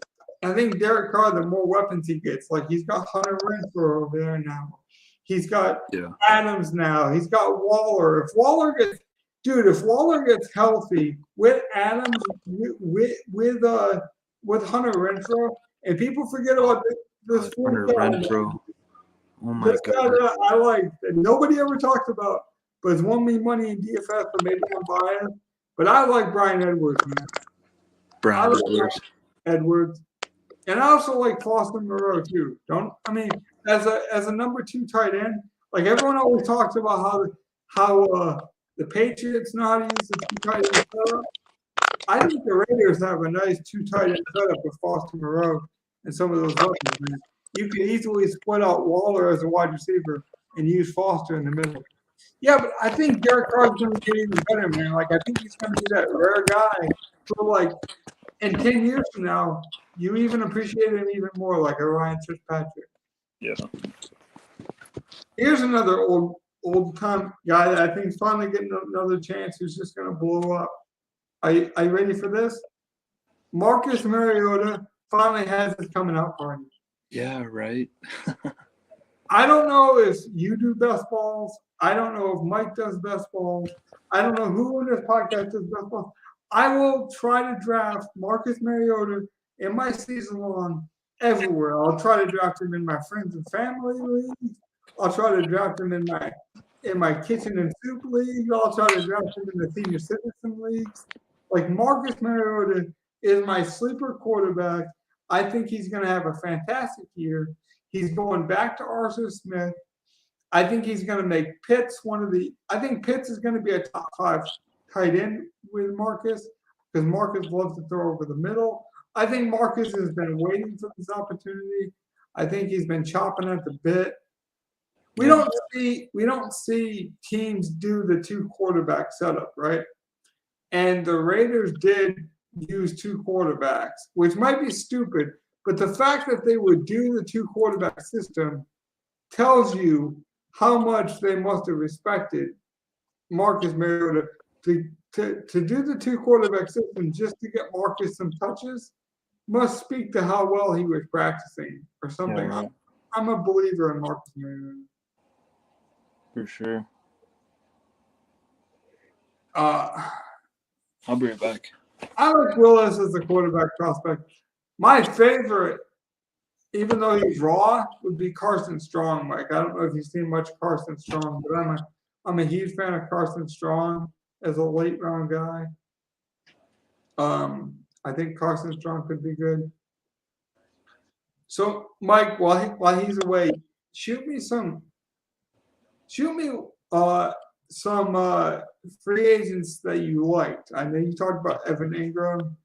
Derek Carr, the more weapons he gets, like he's got Hunter Renfrow over there now. He's got Adams now. He's got Waller. If Waller gets healthy with Adams, with Hunter Renfrow, and people forget about this Hunter Renfrow. Oh my God. That I like that nobody ever talks about, but it's won me money in DFS, so maybe I'm biased. But I like Brian Edwards, man. Edwards. And I also like Foster Moreau too. As a number 2 tight end, like everyone always talks about how the Patriots know how to use the 2 tight end setup. I think the Raiders have a nice 2 tight end setup with Foster Moreau and some of those weapons, man. You can easily split out Waller as a wide receiver and use Foster in the middle. Yeah, but I think Derek Carr's going to get even better, man. Like, I think he's going to be that rare guy who, like, in 10 years from now, you even appreciate him even more, like a Ryan Fitzpatrick. Yeah. Here's another old time guy that I think is finally getting another chance who's just going to blow up. Are you ready for this? Marcus Mariota finally has his coming out party. Yeah, right. I don't know if you do best balls. I don't know if Mike does best balls. I don't know who in this podcast does best balls. I will try to draft Marcus Mariota in my season long everywhere. I'll try to draft him in my friends and family leagues. I'll try to draft him in my kitchen and soup league. I'll try to draft him in the senior citizen leagues. Like Marcus Mariota is my sleeper quarterback. I think he's going to have a fantastic year. He's going back to Arthur Smith. I think he's going to make Pitts I think Pitts is going to be a top 5 tight end with Marcus because Marcus loves to throw over the middle. I think Marcus has been waiting for this opportunity. I think he's been chopping at the bit. We don't see teams do the 2 quarterback setup, right? And the Raiders did use 2 quarterbacks, which might be stupid, but the fact that they would do the 2 quarterback system tells you how much they must have respected Marcus Mariota to do the 2 quarterback system just to get Marcus some touches must speak to how well he was practicing or something. Yeah, right. I'm a believer in Marcus Mariota. For sure. I'll be right back. I like Willis as a quarterback prospect. My favorite, even though he's raw, would be Carson Strong, Mike. I don't know if you've seen much Carson Strong, but I'm a huge fan of Carson Strong as a late round guy. I think Carson Strong could be good. So, Mike, while he's away, shoot me some free agents that you liked. I know you talked about Evan Ingram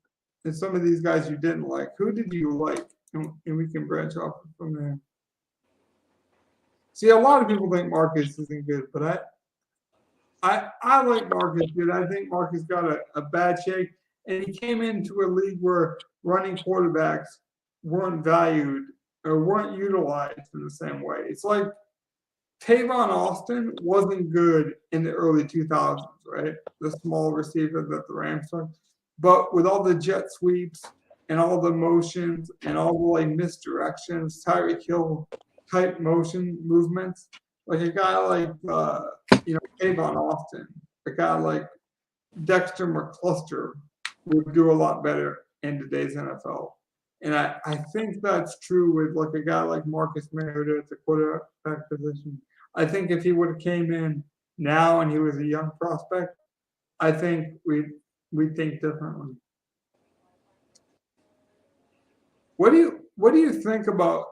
and some of these guys you didn't like. Who did you like? And we can branch off from there. See, a lot of people think Marcus isn't good, but I like Marcus, dude. I think Marcus got a bad shake, and he came into a league where running quarterbacks weren't valued or weren't utilized in the same way. It's like Tavon Austin wasn't good in the early 2000s, right? The small receiver that the Rams took. But with all the jet sweeps and all the motions and all the like misdirections, Tyreek Hill type motion movements, like a guy like Tavon Austin, a guy like Dexter McCluster would do a lot better in today's NFL. And I think that's true with like a guy like Marcus Mariota at the quarterback position. I think if he would have came in now and he was a young prospect, I think we'd think differently. What do you think about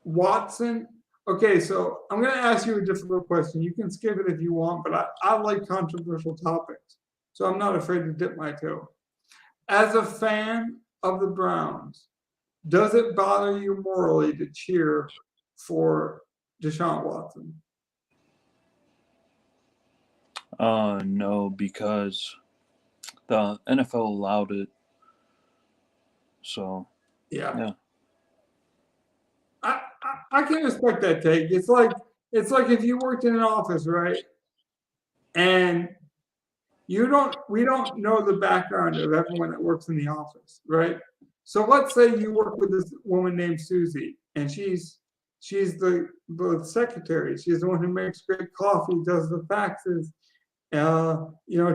Watson? Okay, so I'm going to ask you a difficult question. You can skip it if you want, but I like controversial topics, so I'm not afraid to dip my toe. As a fan of the Browns, does it bother you morally to cheer for Deshaun Watson? No, because the NFL allowed it. So yeah. I can respect that take. It's like if you worked in an office, right? And we don't know the background of everyone that works in the office, right? So let's say you work with this woman named Susie, and she's the secretary. She's the one who makes great coffee, does the faxes,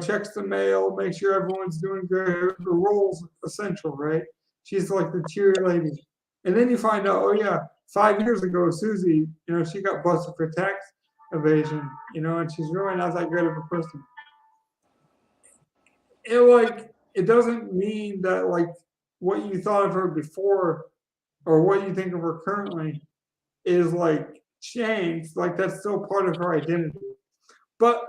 checks the mail, makes sure everyone's doing good. Her role's essential, right? She's like the cheerleader. And then you find out, oh yeah, 5 years ago, Susie, she got busted for tax evasion, and she's really not that good of a person. It doesn't mean that like what you thought of her before or what you think of her currently is like changed. Like that's still part of her identity. But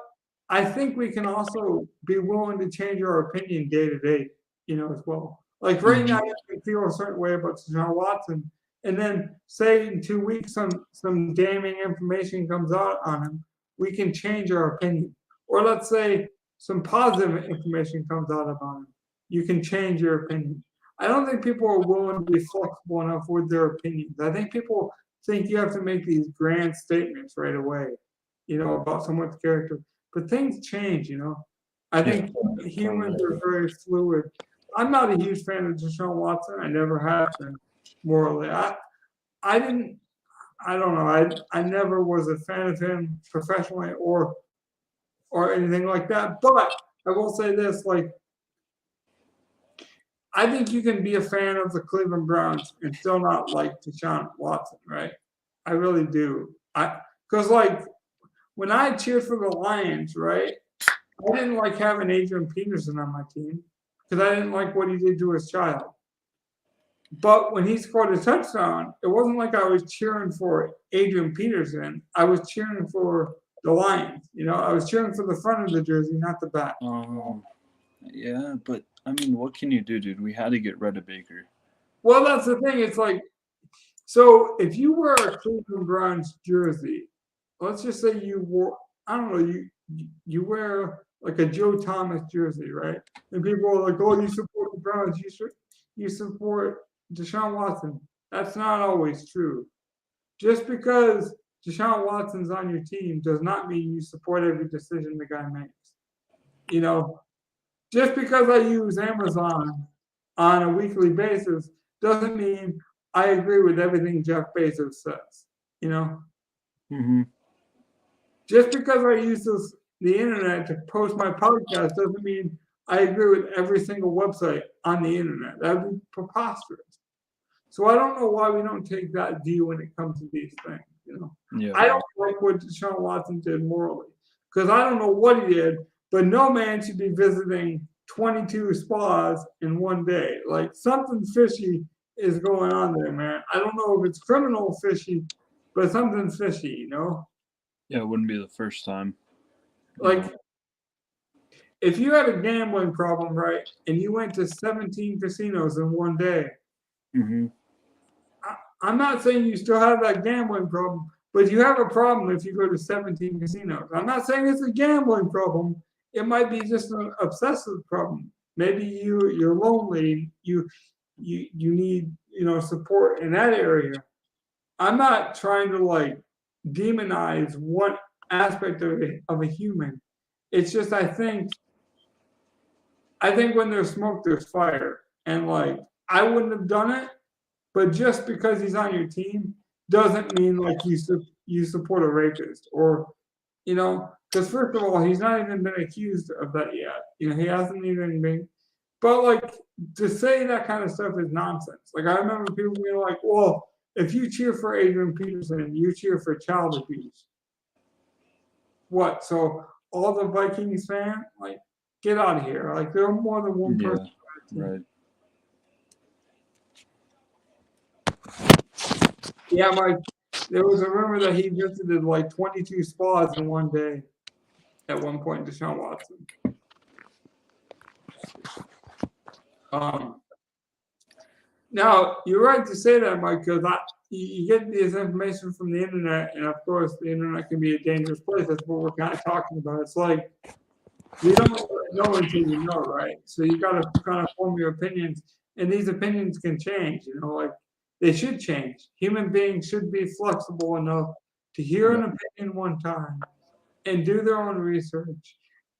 I think we can also be willing to change our opinion day to day, as well. Like right now, you can feel a certain way about Deshaun Watson, and then say in 2 weeks some damning information comes out on him, we can change our opinion. Or let's say some positive information comes out about him, you can change your opinion. I don't think people are willing to be flexible enough with their opinions. I think people think you have to make these grand statements right away, about someone's character. But things change. I think humans are very fluid. I'm not a huge fan of Deshaun Watson. I never have been morally. I didn't. I don't know. I never was a fan of him professionally or anything like that. But I will say this: like, I think you can be a fan of the Cleveland Browns and still not like Deshaun Watson, right? I really do. Because like when I cheered for the Lions, right? I didn't like having Adrian Peterson on my team because I didn't like what he did to his child. But when he scored a touchdown, it wasn't like I was cheering for Adrian Peterson. I was cheering for the Lions. I was cheering for the front of the jersey, not the back. Yeah, but I mean, what can you do, dude? We had to get rid of Baker. Well, that's the thing. It's like, so if you wear a Cleveland Browns jersey, let's just say you wore, I don't know, you wear like a Joe Thomas jersey, right? And people are like, "Oh, you support the Browns. You support Deshaun Watson." That's not always true. Just because Deshaun Watson's on your team does not mean you support every decision the guy makes. Just because I use Amazon on a weekly basis doesn't mean I agree with everything Jeff Bezos says. Just because I use the internet to post my podcast doesn't mean I agree with every single website on the internet. That would be preposterous. So I don't know why we don't take that view when it comes to these things. Yeah. I don't like what Deshaun Watson did morally because I don't know what he did, but no man should be visiting 22 spas in one day. Like something fishy is going on there, man. I don't know if it's criminal fishy, but something's fishy, Yeah, it wouldn't be the first time. Like, if you had a gambling problem, right, and you went to 17 casinos in one day, I'm not saying you still have that gambling problem, but you have a problem if you go to 17 casinos. I'm not saying it's a gambling problem. It might be just an obsessive problem. Maybe you're lonely. You need support in that area. I'm not trying to like demonize one aspect of a human. It's just I think when there's smoke, there's fire, and like I wouldn't have done it, but just because he's on your team doesn't mean like you support a rapist or because first of all, he's not even been accused of that yet. He hasn't even been. But like to say that kind of stuff is nonsense. Like I remember people being like, "Well, if you cheer for Adrian Peterson, you cheer for child abuse." What? So all the Vikings fans, like, get out of here. Like there are more than one person. Right. Yeah, Mike. There was a rumor that he visited like 22 spas in one day at one point, Deshaun Watson. Now, you're right to say that, Mike, because you get this information from the internet, and of course, the internet can be a dangerous place. That's what we're kind of talking about. It's like you don't know until you know, right? So you got to kind of form your opinions, and these opinions can change. Like they should change. Human beings should be flexible enough to hear an opinion one time and do their own research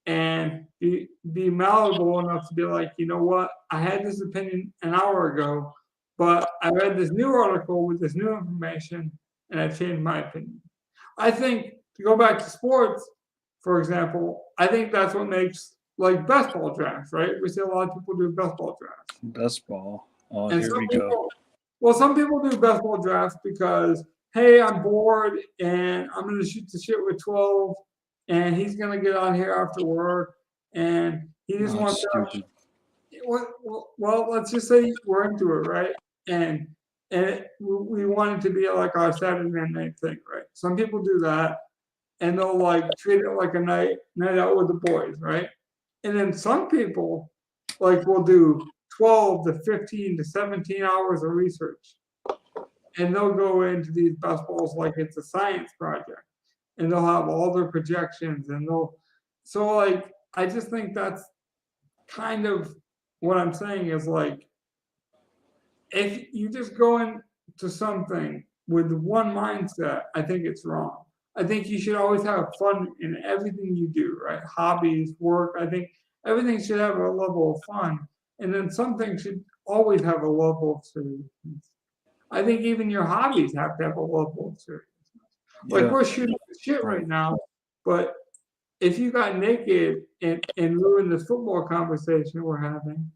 and be malleable enough to be like, you know what, I had this opinion an hour ago, but I read this new article with this new information and I changed my opinion. I think to go back to sports, for example, I think that's what makes like best ball drafts, right? We see a lot of people do best ball drafts. Best ball. Oh, and here we go. Well, some people do best ball drafts because, hey, I'm bored and I'm going to shoot the shit with 12 and he's going to get on here after work and he just wants to. Well, let's just say we're into it, right? And we want it to be like our Saturday night thing, right? Some people do that. and they'll like treat it like a night out with the boys, right? And then some people like will do 12 to 15 to 17 hours of research, and they'll go into these best balls like it's a science project, and they'll have all their projections, and they'll so like I just think that's kind of what I'm saying is like if you just go into something with one mindset, I think it's wrong. I think you should always have fun in everything you do, right? Hobbies, work. I think everything should have a level of fun. And then something should always have a level of seriousness. I think even your hobbies have to have a level of seriousness. Like we're shooting the shit right now, but if you got naked and ruined this football conversation we're having,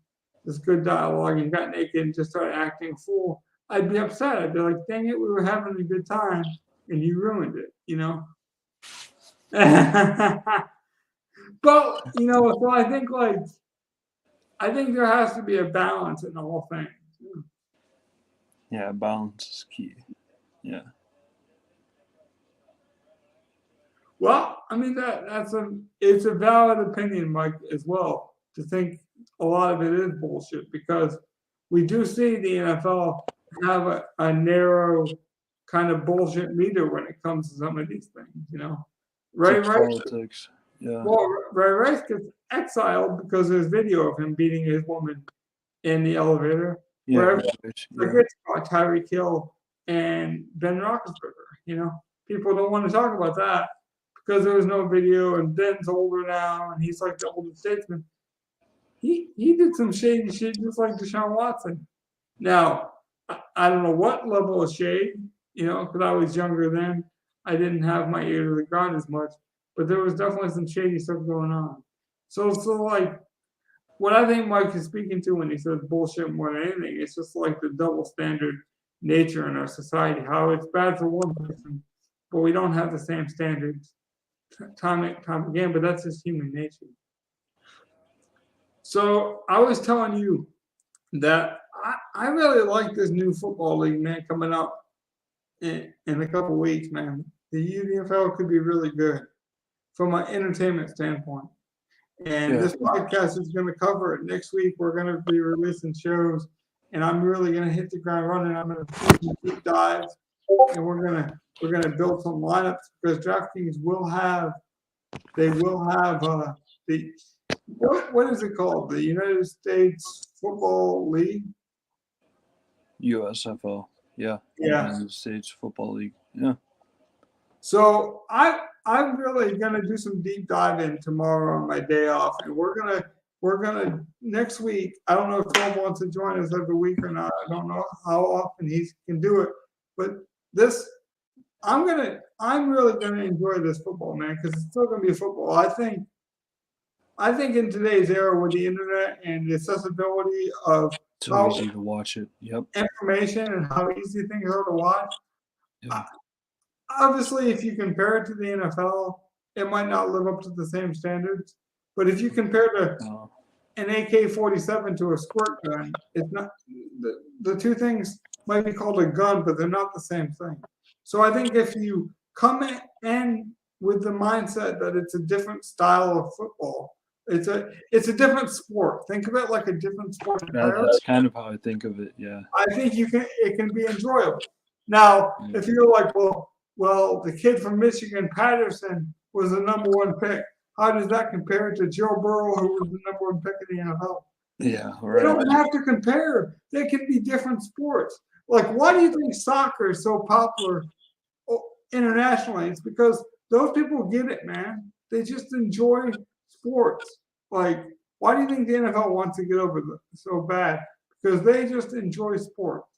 this good dialogue, and got naked and just started acting a fool, I'd be upset. I'd be like, dang it, we were having a good time and you ruined it, you know? But, you know, so I think there has to be a balance in the whole thing. Yeah, balance is key. Yeah. Well, I mean it's a valid opinion, Mike, as well, to think a lot of it is bullshit because we do see the NFL have a narrow kind of bullshit meter when it comes to some of these things, you know. Ray It's Rice, politics. Yeah. well, Ray Rice gets exiled because there's video of him beating his woman in the elevator. Yeah. Where Right. forgets about Tyreek Hill and Ben Roethlisberger. You know, people don't want to talk about that because there was no video, and Ben's older now, and he's like the oldest statesman. He did some shady shit just like Deshaun Watson. Now, I don't know what level of shade, you know, because I was younger then. I didn't have my ear to the ground as much, but there was definitely some shady stuff going on. So like what I think Mike is speaking to when he says bullshit more than anything, it's just like the double standard nature in our society, how it's bad for one person, but we don't have the same standards time and time again, but that's just human nature. So I was telling you that I really like this new football league, man, coming up in a couple weeks, man. The UDFL could be really good from an entertainment standpoint. And this podcast is going to cover it. Next week, we're going to be releasing shows, and I'm really going to hit the ground running. I'm going to do some deep dives, and we're going to build some lineups because DraftKings will have the what is it called? The United States Football League. USFL. Yeah. Yeah. United States Football League. Yeah. So I'm really gonna do some deep diving tomorrow on my day off, and we're gonna next week. I don't know if Phil wants to join us every week or not. I don't know how often he can do it, but I'm really gonna enjoy this football, man, because it's still gonna be football. I think in today's era with the internet and the accessibility of it's so easy to watch it. Yep. Information and how easy things are to watch. Yeah. Obviously, if you compare it to the NFL, it might not live up to the same standards. But if you compare an AK-47 to a squirt gun, it's not the two things might be called a gun, but they're not the same thing. So I think if you come in with the mindset that it's a different style of football, it's a different sport. Think of it like a different sport. That's kind of how I think of it. Yeah. I think it can be enjoyable. Now, if you're like, well, the kid from Michigan, Patterson, was the #1 pick. How does that compare to Joe Burrow, who was the #1 pick in the NFL? Yeah, right. They don't have to compare. They can be different sports. Like, why do you think soccer is so popular internationally? It's because those people get it, man. They just enjoy sports. Like, why do you think the NFL wants to get over so bad? Because they just enjoy sports.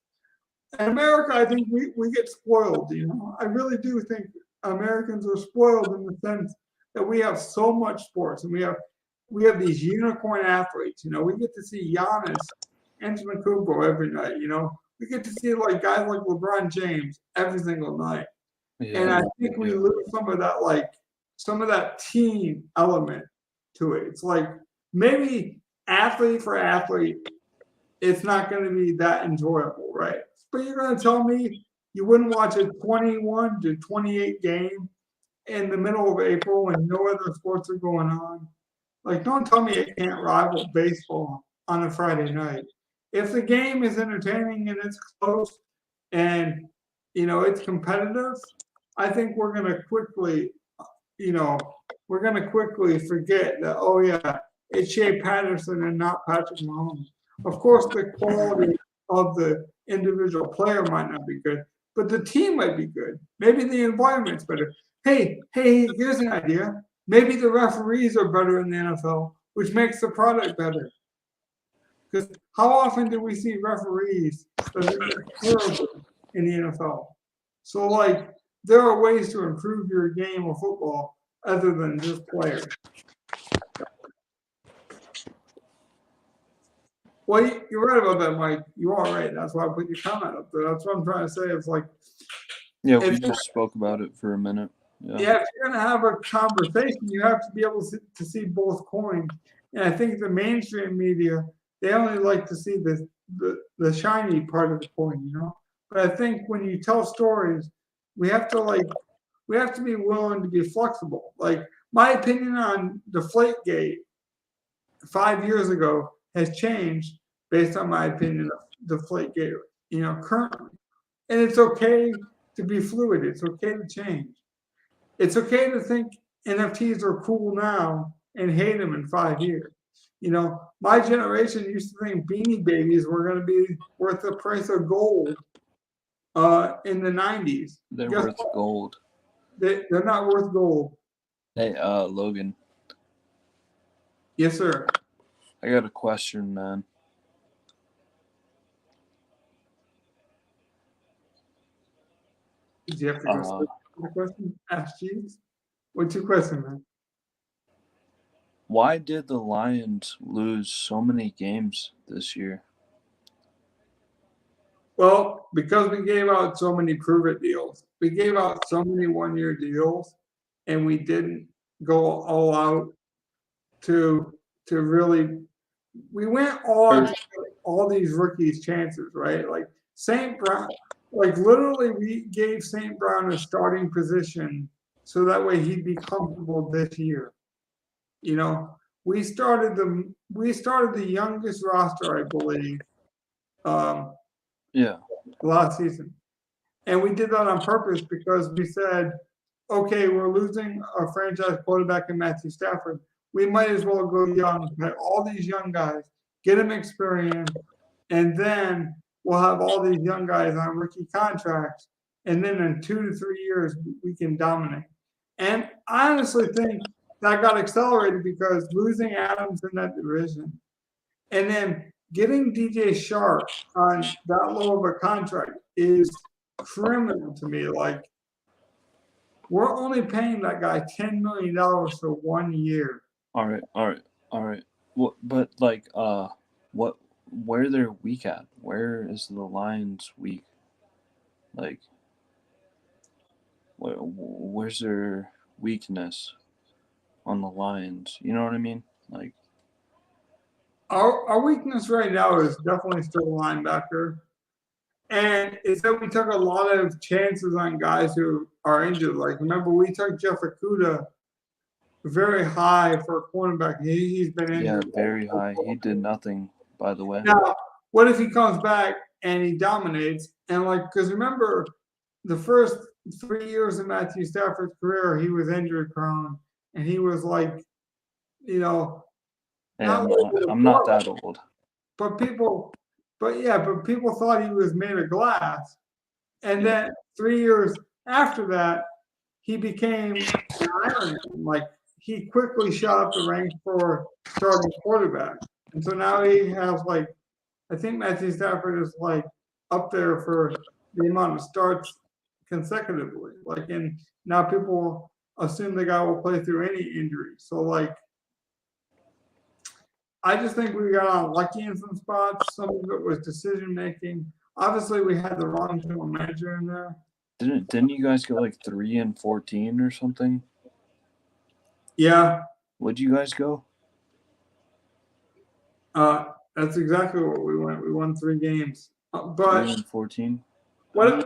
In America, I think we get spoiled, you know. I really do think Americans are spoiled in the sense that we have so much sports and we have these unicorn athletes, you know. We get to see Giannis Antetokounmpo every night, you know. We get to see like guys like LeBron James every single night. Yeah, and I think we lose some of that team element to it. It's like maybe athlete for athlete, it's not going to be that enjoyable, right? But you're going to tell me you wouldn't watch a 21 to 28 game in the middle of April when no other sports are going on. Like, don't tell me it can't rival baseball on a Friday night. If the game is entertaining and it's close and it's competitive, I think we're gonna quickly, forget that. Oh yeah, it's Shea Patterson and not Patrick Mahomes. Of course, the quality of the individual player might not be good, but the team might be good. Maybe the environment's better. Hey, here's an idea. Maybe the referees are better in the NFL, which makes the product better. Because how often do we see referees that are terrible in the NFL? So, like, there are ways to improve your game of football other than just players. Well, you're right about that, Mike. You are right. That's why I put your comment up there. That's what I'm trying to say. It's like, yeah, we just spoke about it for a minute. Yeah, if you're going to have a conversation, you have to be able to see both coins. And I think the mainstream media, they only like to see the shiny part of the coin, But I think when you tell stories, we have to be willing to be flexible. Like, my opinion on Deflategate 5 years ago has changed based on my opinion of Deflategate, currently. And it's okay to be fluid. It's okay to change. It's okay to think NFTs are cool now and hate them in 5 years. My generation used to think Beanie Babies were going to be worth the price of gold in the 90s. They're worth gold. They're not worth gold. Hey, Logan. Yes, sir. I got a question, man. Did you have to go the question? Ask Jeeves. What's your question, man? Why did the Lions lose so many games this year? Well, because we gave out so many prove-it deals. We gave out so many one-year deals, and we didn't go all out to really. We went all these rookies chances, right? Like St. Brown, like literally, we gave St. Brown a starting position so that way he'd be comfortable this year. We started the youngest roster, I believe. Yeah. Last season. And we did that on purpose because we said, okay, we're losing our franchise quarterback in Matthew Stafford. We might as well go young, have all these young guys, get them experience, and then we'll have all these young guys on rookie contracts. And then in 2 to 3 years, we can dominate. And I honestly think that got accelerated because losing Adams in that division and then getting DJ Shark on that low of a contract is criminal to me. Like, we're only paying that guy $10 million for 1 year. All right. But like, where they're weak at? Where is the Lions weak? Like, where's their weakness on the Lions? You know what I mean? Like, our weakness right now is definitely still linebacker. And it's that we took a lot of chances on guys who are injured. Like, remember, we took Jeff Okudah very high for a cornerback. He's been injured. Yeah, very high. He did nothing, by the way. Now, what if he comes back and he dominates? And because remember, the first 3 years of Matthew Stafford's career, he was injury prone, and he was Hey, I'm not that old. But people thought he was made of glass. And then 3 years after that, he became an Iron Man. Like, he quickly shot up the ranks for starting quarterback. And so now he has I think Matthew Stafford is up there for the amount of starts consecutively. And now people assume the guy will play through any injury. So I just think we got unlucky in some spots. Some of it was decision making. Obviously, we had the wrong general manager in there. Didn't you guys go 3-14 or something? Yeah. What'd you guys go? That's exactly what we went. We won 3 games. But 3-14. what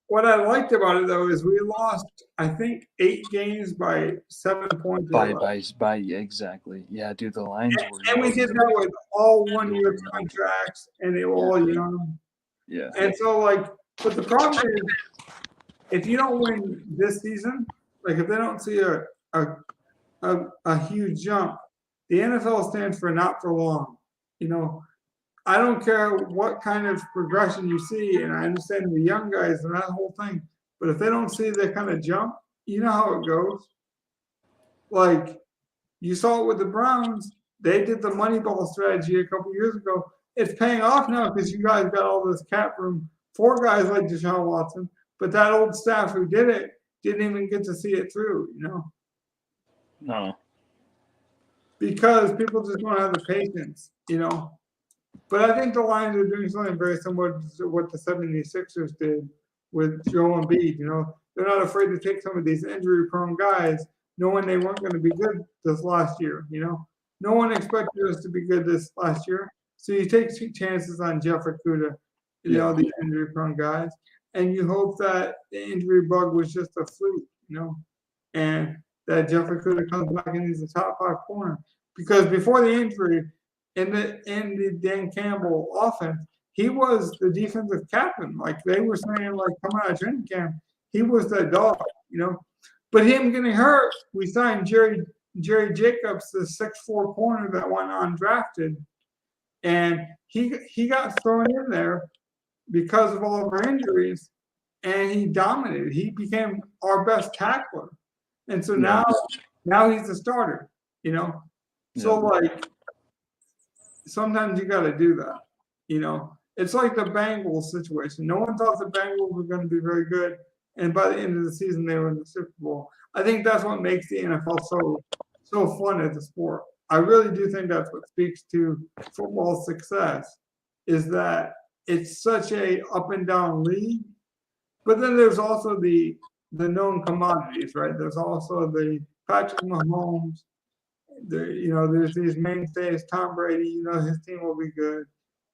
what I liked about it though is we lost, I think, 8 games by 7 points. By exactly. Yeah, dude, the Lions were. And we did that with all 1 year contracts, and they were all young. Yeah. And so, like, but the problem is, if you don't win this season, like if they don't see a huge jump, the NFL stands for not for long. You know, I don't care what kind of progression you see, and I understand the young guys and that whole thing, but if they don't see that kind of jump, you know how it goes. Like you saw it with the Browns, they did the Moneyball strategy a couple years ago. It's paying off now because you guys got all this cap room for guys like Deshaun Watson, but that old staff who did it didn't even get to see it through, you know? No. Because people just don't have the patience, you know? But I think the Lions are doing something very similar to what the 76ers did with Joe Embiid, you know? They're not afraid to take some of these injury-prone guys, knowing they weren't going to be good this last year, you know? No one expected us to be good this last year. So you take 2 chances on Jeff Okudah, you know, these injury-prone guys, and you hope that the injury bug was just a fluke, you know, and that Jeff Okudah comes back and he's a top 5 corner. Because before the injury, in the Dan Campbell offense, he was the defensive captain. Like they were saying, like coming out of training camp, he was the dog, you know. But him getting hurt, we signed Jerry Jacobs, the 6'4" corner that went undrafted, and he got thrown in there because of all of our injuries, and he dominated. He became our best tackler, and so now he's the starter, you know. So like sometimes you got to do that, you know. It's like the Bengals situation. No one thought the Bengals were going to be very good, and by the end of the season, they were in the Super Bowl. I think that's what makes the NFL so fun as a sport. I really do think that's what speaks to football's success, is that it's such a up and down league. But then there's also the known commodities, right? There's also the Patrick Mahomes. There's these mainstays, Tom Brady. You know his team will be good.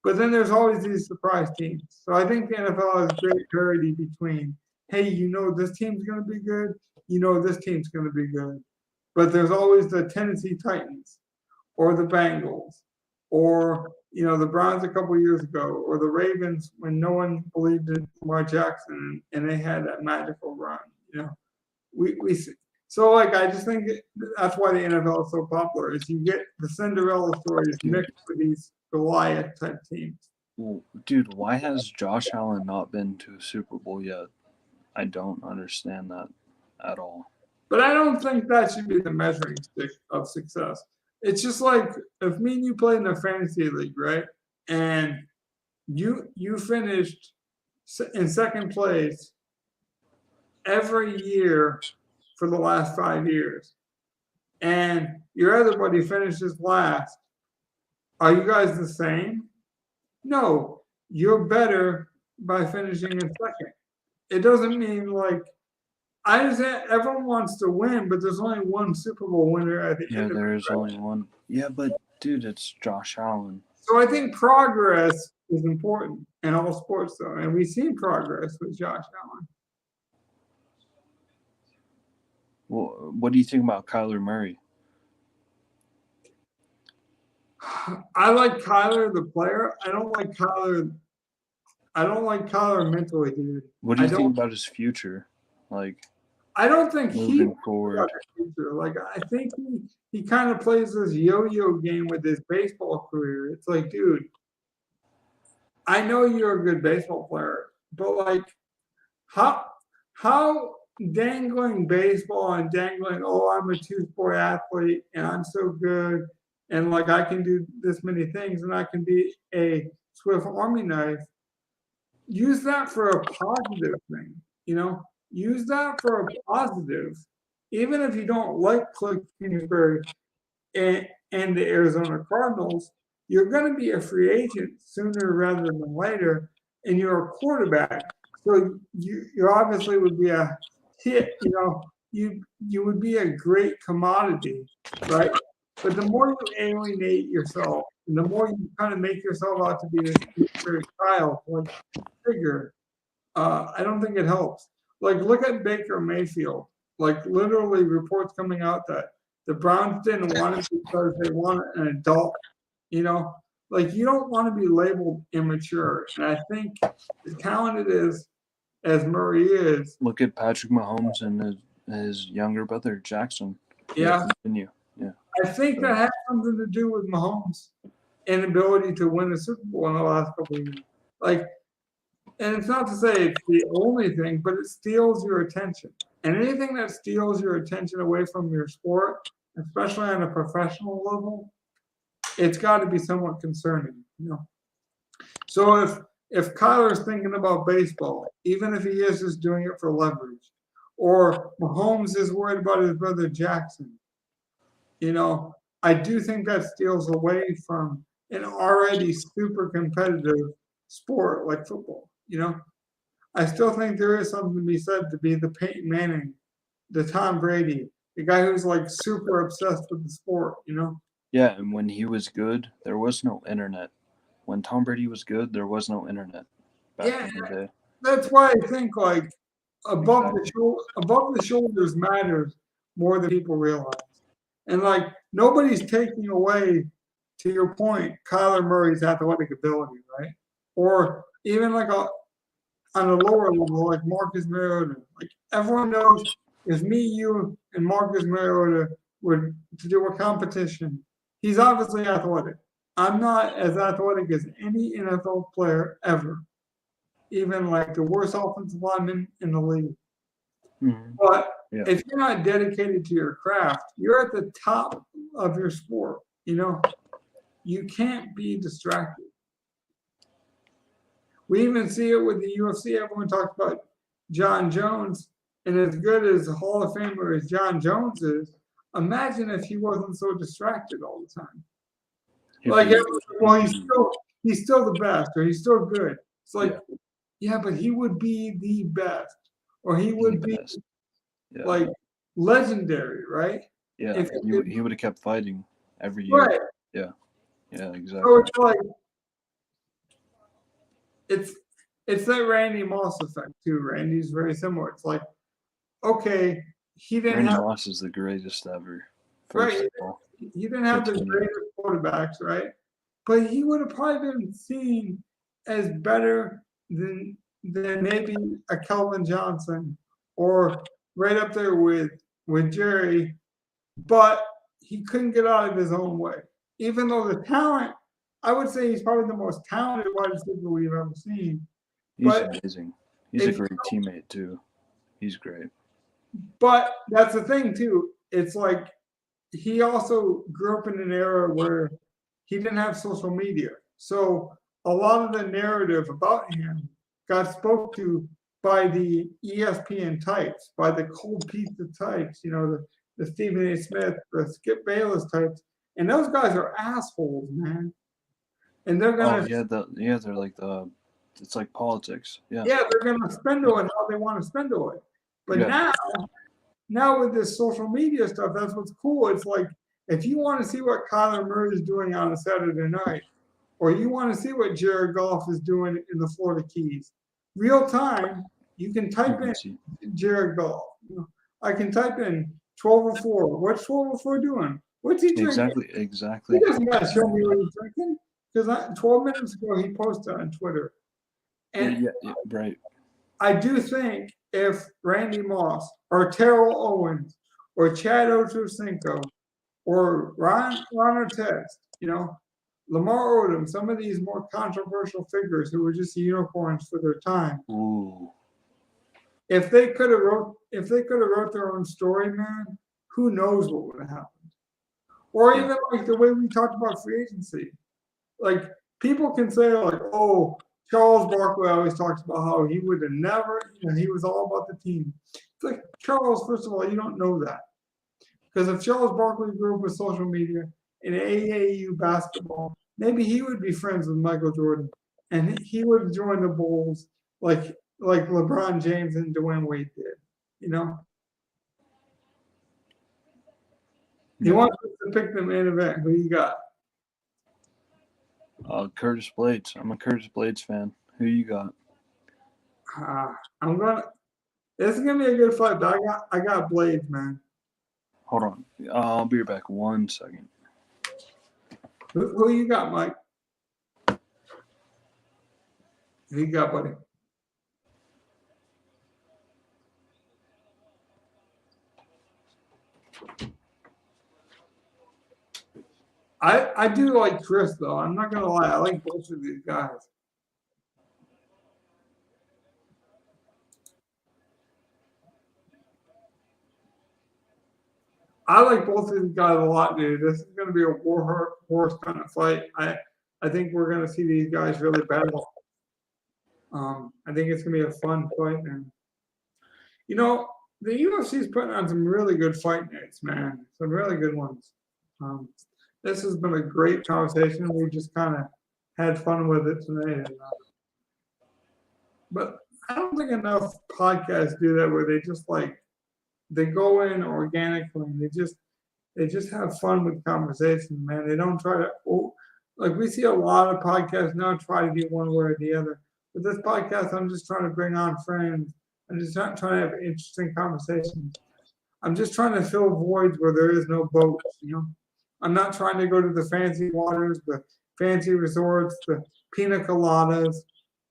But then there's always these surprise teams. So I think the NFL has great parity between, hey, you know this team's going to be good, you know this team's going to be good. But there's always the Tennessee Titans or the Bengals or, you know, the Browns a couple years ago or the Ravens when no one believed in Lamar Jackson and they had that magical run, you know. So, like, I just think that's why the NFL is so popular is you get the Cinderella stories mixed with these Goliath-type teams. Well, dude, why has Josh Allen not been to a Super Bowl yet? I don't understand that at all. But I don't think that should be the measuring stick of success. It's just like if me and you played in a fantasy league, right? And you finished in second place every year for the last 5 years, and your other buddy finishes last. Are you guys the same? No, you're better by finishing in second. It doesn't mean like I understand everyone wants to win, but there's only one Super Bowl winner at the end of it. Yeah, there is only one. Yeah, but dude, it's Josh Allen. So I think progress is important in all sports, though, and we've seen progress with Josh Allen. Well, what do you think about Kyler Murray? I like Kyler the player. I don't like Kyler mentally, dude. What do you think about his future? Like, I don't think moving forward. Future. Like, I think he kind of plays this yo-yo game with his baseball career. It's like, dude, I know you're a good baseball player, but like, how dangling baseball and dangling, oh, I'm a 2-sport athlete and I'm so good and like I can do this many things and I can be a Swift Army knife. Use that for a positive thing, you know. Use that for a positive, even if you don't like Cliff Kingsbury and the Arizona Cardinals. You're going to be a free agent sooner rather than later, and you're a quarterback. So you obviously would be a hit. You know, you would be a great commodity, right? But the more you alienate yourself, and the more you kind of make yourself out to be this child, like figure, I don't think it helps. Like, look at Baker Mayfield. Like, literally, reports coming out that the Browns didn't want him because they wanted an adult. You know, like you don't want to be labeled immature. And I think as talented as Murray is, Look at Patrick Mahomes and his younger brother Jackson. yeah, Continue. Yeah. I think that has something to do with Mahomes' inability to win a Super Bowl in the last couple of years. Like, and it's not to say it's the only thing, but it steals your attention. And anything that steals your attention away from your sport, especially on a professional level, it's got to be somewhat concerning, you know. So if Kyler's thinking about baseball, even if he is just doing it for leverage, or Mahomes is worried about his brother Jackson, you know, I do think that steals away from an already super competitive sport like football. You know, I still think there is something to be said to be the Peyton Manning, the Tom Brady, the guy who's like super obsessed with the sport. You know. Yeah, and when he was good, there was no internet. When Tom Brady was good, there was no internet back Yeah, in the day. that's why I think like above the shoulders matters more than people realize. And like nobody's taking away, to your point, Kyler Murray's athletic ability, right? Or even like on a lower level, like Marcus Mariota. Like everyone knows if me, you, and Marcus Mariota were to do a competition, he's obviously athletic. I'm not as athletic as any NFL player ever, even like the worst offensive lineman in the league. Mm-hmm. But Yeah. if you're not dedicated to your craft, you're at the top of your sport. You know, you can't be distracted. We even see it with the UFC. Everyone talks about John Jones, and as good as a Hall of Famer as John Jones is, imagine if he wasn't so distracted all the time. Like, well, he's still the best, or he's still good. It's like, yeah, but he would be the best, or he would be like legendary, right? Yeah, he would have kept fighting every year. Right. Yeah, exactly. So it's like it's that Randy Moss effect too. Randy's very similar. It's like, okay, he didn't Randy have Moss is the greatest ever. right. He didn't have the greatest quarterbacks, right? But he would have probably been seen as better than maybe a Kelvin Johnson or right up there with Jerry, but he couldn't get out of his own way. Even though the talent, I would say he's probably the most talented wide receiver we've ever seen. He's amazing. He's a great teammate too. He's great. But that's the thing too. It's like he also grew up in an era where he didn't have social media. So a lot of the narrative about him got spoke to by the ESPN types, by the cold pizza types, you know, the Stephen A. Smith, the Skip Bayless types. And those guys are assholes, man. And they're gonna they're like it's like politics. Yeah. Yeah, they're gonna spend it how they want to spend it. But now with this social media stuff, that's what's cool. It's like if you want to see what Kyler Murray is doing on a Saturday night, or you want to see what Jared Goff is doing in the Florida Keys, real time, you can type in Jared Goff. You know, I can type in 1204. What's 1204 doing? What's he drinking? Exactly. He doesn't gotta show me what he's drinking because 12 minutes ago he posted on Twitter. And right. I do think if Randy Moss or Terrell Owens or Chad Ochocinco or Ron Artest, you know, Lamar Odom, some of these more controversial figures who were just unicorns for their time. Ooh. If they could have wrote their own story, man, who knows what would have happened? Or even like the way we talked about free agency. Like people can say like, oh, Charles Barkley always talks about how he would have never, you know, he was all about the team. It's like, Charles, first of all, you don't know that. Because if Charles Barkley grew up with social media and AAU basketball, maybe he would be friends with Michael Jordan and he would join the Bulls like LeBron James and Dwayne Wade did, you know? He wants us to pick them in event. Who you got? Curtis Blades. I'm a Curtis Blades fan. Who you got? I'm gonna. This is gonna be a good fight, but I got Blades, man. Hold on. I'll be right back 1 second. Who you got, Mike? Who you got, buddy? I do like Chris though. I'm not gonna lie. I like both of these guys. I like both of these guys a lot, dude. This is gonna be a war horse kind of fight. I think we're gonna see these guys really battle. I think it's gonna be a fun fight, man. You know, the UFC is putting on some really good fight nights, man. Some really good ones. This has been a great conversation. We just kind of had fun with it tonight. But I don't think enough podcasts do that where they just like they go in organically and they just have fun with conversation, man. They don't try to like we see a lot of podcasts now try to do one way or the other. With this podcast, I'm just trying to bring on friends. I'm just not trying to have interesting conversations. I'm just trying to fill voids where there is no boats, you know. I'm not trying to go to the fancy waters, the fancy resorts, the pina coladas.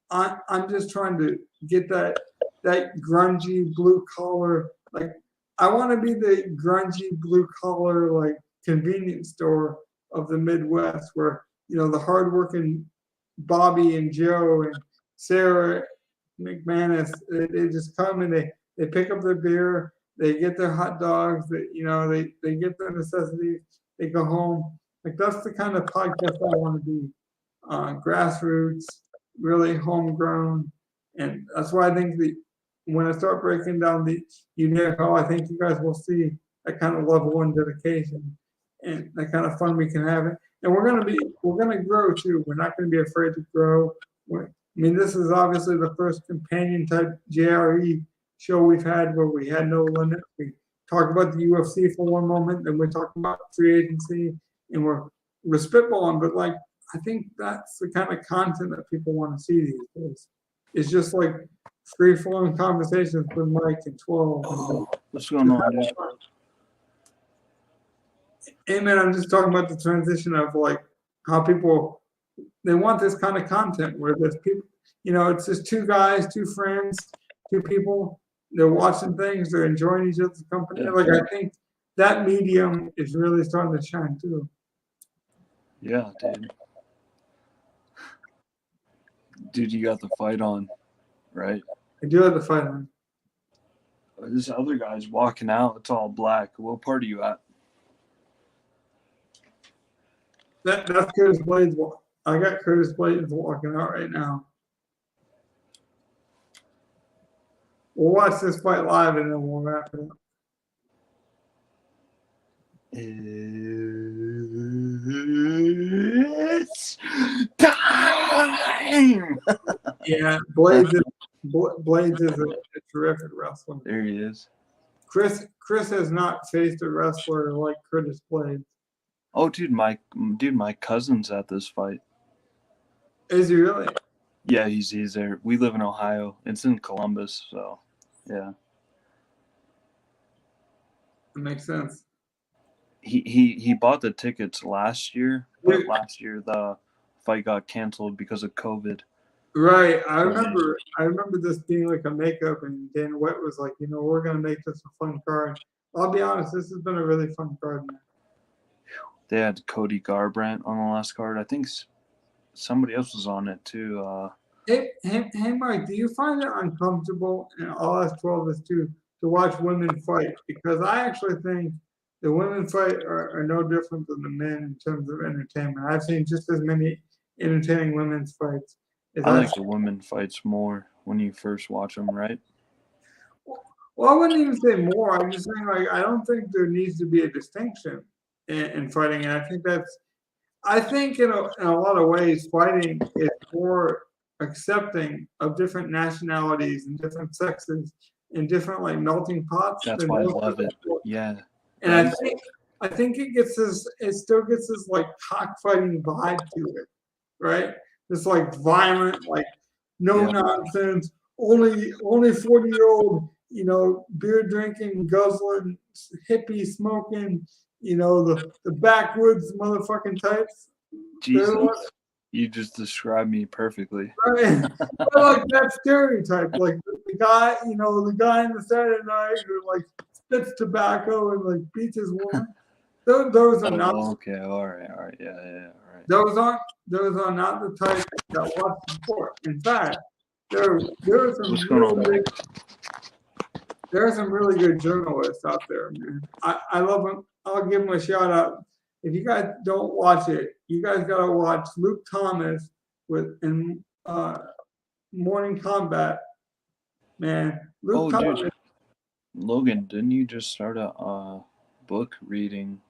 I'm just trying to get that grungy blue collar. Like I want to be the grungy blue collar like convenience store of the Midwest, where you know the hardworking Bobby and Joe and Sarah McManus, they just come and they pick up their beer, they get their hot dogs, they get their necessities, they go home. Like that's the kind of podcast I want to be. Grassroots, really homegrown, and that's why I think that when I start breaking down the Unico, I think you guys will see that kind of level and dedication and that kind of fun we can have it. And we're gonna grow too. We're not gonna be afraid to grow. I mean, this is obviously the first companion type JRE show we've had where we had no limit. We talk about the UFC for one moment, then we're talking about free agency, and we're spitballing. But like, I think that's the kind of content that people want to see these days. It's just like free flowing conversations with Mike and 12. Oh, what's going on, dude? Hey man, I'm just talking about the transition of like how people they want this kind of content where there's people, you know, it's just two guys, two friends, two people. They're watching things, they're enjoying each other's company. Like I think that medium is really starting to shine too. Yeah, dude, you got the fight on, right? I do have the fight on. This other guy's walking out. It's all black. What part are you at? That's Curtis Blades. I got Curtis Blades walking out right now. We'll watch this fight live and then we'll wrap it up. It's time! Yeah, Blades is a terrific wrestler. There he is. Chris has not faced a wrestler like Curtis Blades. Oh, dude, my cousin's at this fight. Is he really? Yeah, he's there. We live in Ohio. It's in Columbus, so yeah. That makes sense. He bought the tickets last year, but last year the fight got canceled because of COVID. Right. I remember this being like a makeup, and Dana White was like, you know, we're gonna make this a fun card. I'll be honest, this has been a really fun card, man. They had Cody Garbrandt on the last card. I think somebody else was on it too. Hey, Mike, do you find it uncomfortable? And I'll ask 12 this too, to watch women fight, because I actually think the women fight are no different than the men in terms of entertainment. I've seen just as many entertaining women's fights. I like the women fights more when you first watch them, right? Well, I wouldn't even say more. I'm just saying, like, I don't think there needs to be a distinction in fighting. And I think in a lot of ways, fighting is more accepting of different nationalities and different sexes and different like melting pots. That's why I love it. Yeah. And I think it still gets this like cockfighting vibe to it, right? This like violent, like no nonsense. only 40-year-old, beer drinking, guzzling, hippie smoking, the backwoods motherfucking types. They're the Jesus, ones, you just described me perfectly. right? But like that stereotype, like the guy in the Saturday night who like spits tobacco and like beats his woman. Those are not. Oh, okay, all right, yeah, all right. Those are not the type that watch the sport. In fact, there are some What's going on, Mike? there are some really good journalists out there, man. I love them. I'll give them a shout out. If you guys don't watch it, you guys gotta watch Luke Thomas in Morning Combat. Man, Luke Oh, Thomas. dude, Logan, didn't you just start a book reading,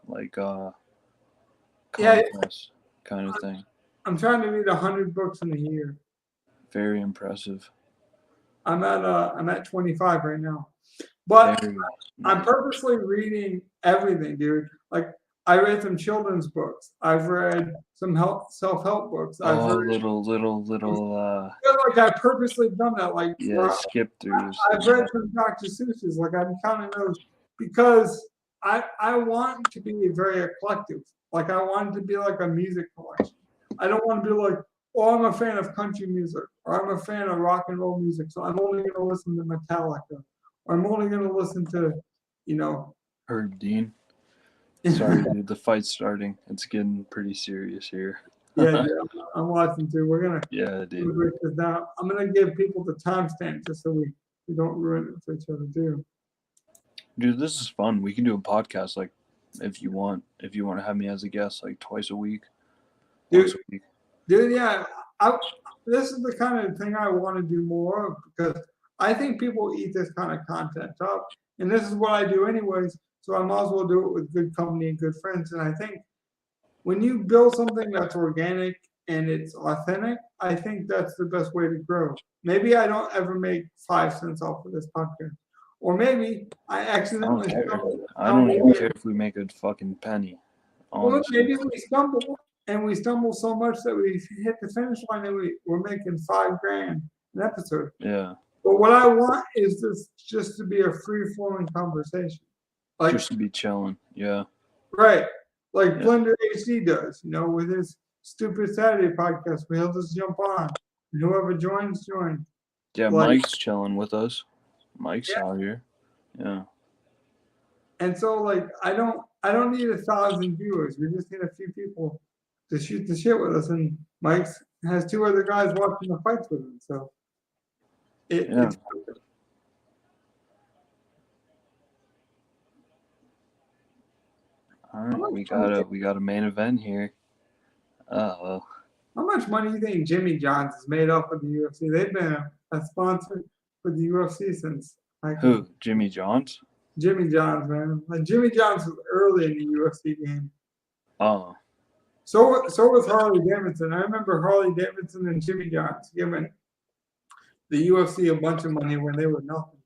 like Yeah, contest kind of thing? I'm trying to read 100 books in a year. Very impressive. I'm at 25 right now, but Very I'm nice. purposely reading everything, dude. Like I read some children's books. I've read some self-help books. I've Oh, read little. feel like I purposely done that. Like Yeah, skip throughs. I've read some Dr. Seuss's. Like I'm counting those because I want to be very eclectic. Like I want it to be like a music collection. I don't want to be like, oh, I'm a fan of country music or I'm a fan of rock and roll music, so I'm only going to listen to Metallica or I'm only going to listen to, Herb Dean. Sorry, dude. The fight's starting. It's getting pretty serious here. Yeah, I'm watching too. We're gonna dude. break this down. I'm gonna give people the timestamp just so we don't ruin it for each other too. Dude, this is fun. We can do a podcast like if you want to have me as a guest like twice a week. Once a week. Dude, yeah. This is the kind of thing I want to do more of because I think people eat this kind of content up. And this is what I do anyways. So I might as well do it with good company and good friends. And I think when you build something that's organic and it's authentic, I think that's the best way to grow. Maybe I don't ever make 5 cents off of this podcast. Or maybe I accidentally stumble. I don't even care if we make a fucking penny. Well, maybe we stumble and we stumble so much that we hit the finish line and we're making $5,000 an episode. Yeah. But what I want is this just to be a free flowing conversation. Like just to be chilling. Yeah. Right. Like Blender HD does, with his stupid Saturday podcast where he'll just jump on. And whoever joins. Yeah, Mike's chilling with us. Mike's out here. Yeah. And so like I don't need 1,000 viewers. We just need a few people to shoot the shit with us. And Mike has 2 other guys watching the fights with him. So it's perfect. All right, we got a main event here. How much money do you think Jimmy John's has made off of the UFC? They've been a sponsor for the UFC since. Who? Jimmy John's? Jimmy John's, man. Like Jimmy John's was early in the UFC game. Oh. So was Harley Davidson. I remember Harley Davidson and Jimmy John's giving the UFC a bunch of money when they were nothing.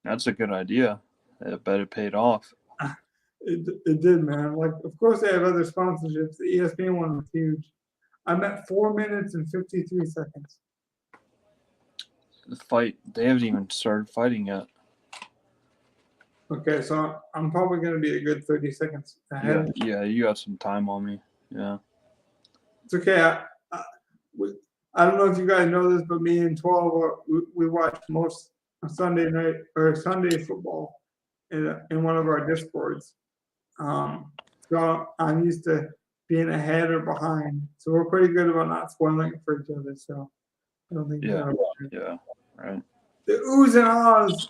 That's a good idea. I bet it paid off. It did, man. Like, of course, they have other sponsorships. The ESPN one was huge. I'm at 4 minutes and 53 seconds. The fight, they haven't even started fighting yet. Okay, so I'm probably going to be a good 30 seconds ahead. Yeah, you got some time on me. Yeah. It's okay. I don't know if you guys know this, but me and 12, we watch most Sunday night or Sunday football in one of our Discords. So I'm used to being ahead or behind. So we're pretty good about not spoiling it for each other. So I don't think. Yeah, right. The oohs and ahs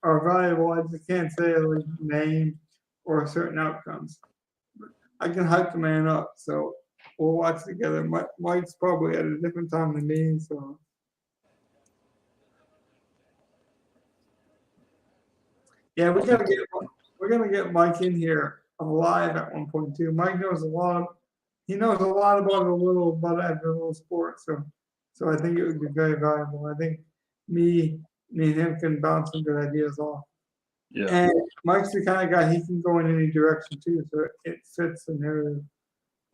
are valuable. I just can't say a name or certain outcomes. But I can hype the man up. So we'll watch together. Mike's probably at a different time than me. So. Yeah, we're gonna get Mike in here live at one point too. Mike knows a lot. He knows a lot about every little sport. So I think it would be very valuable. I think me and him can bounce some good ideas off. Yeah. And Mike's the kind of guy he can go in any direction too, so it fits the narrative.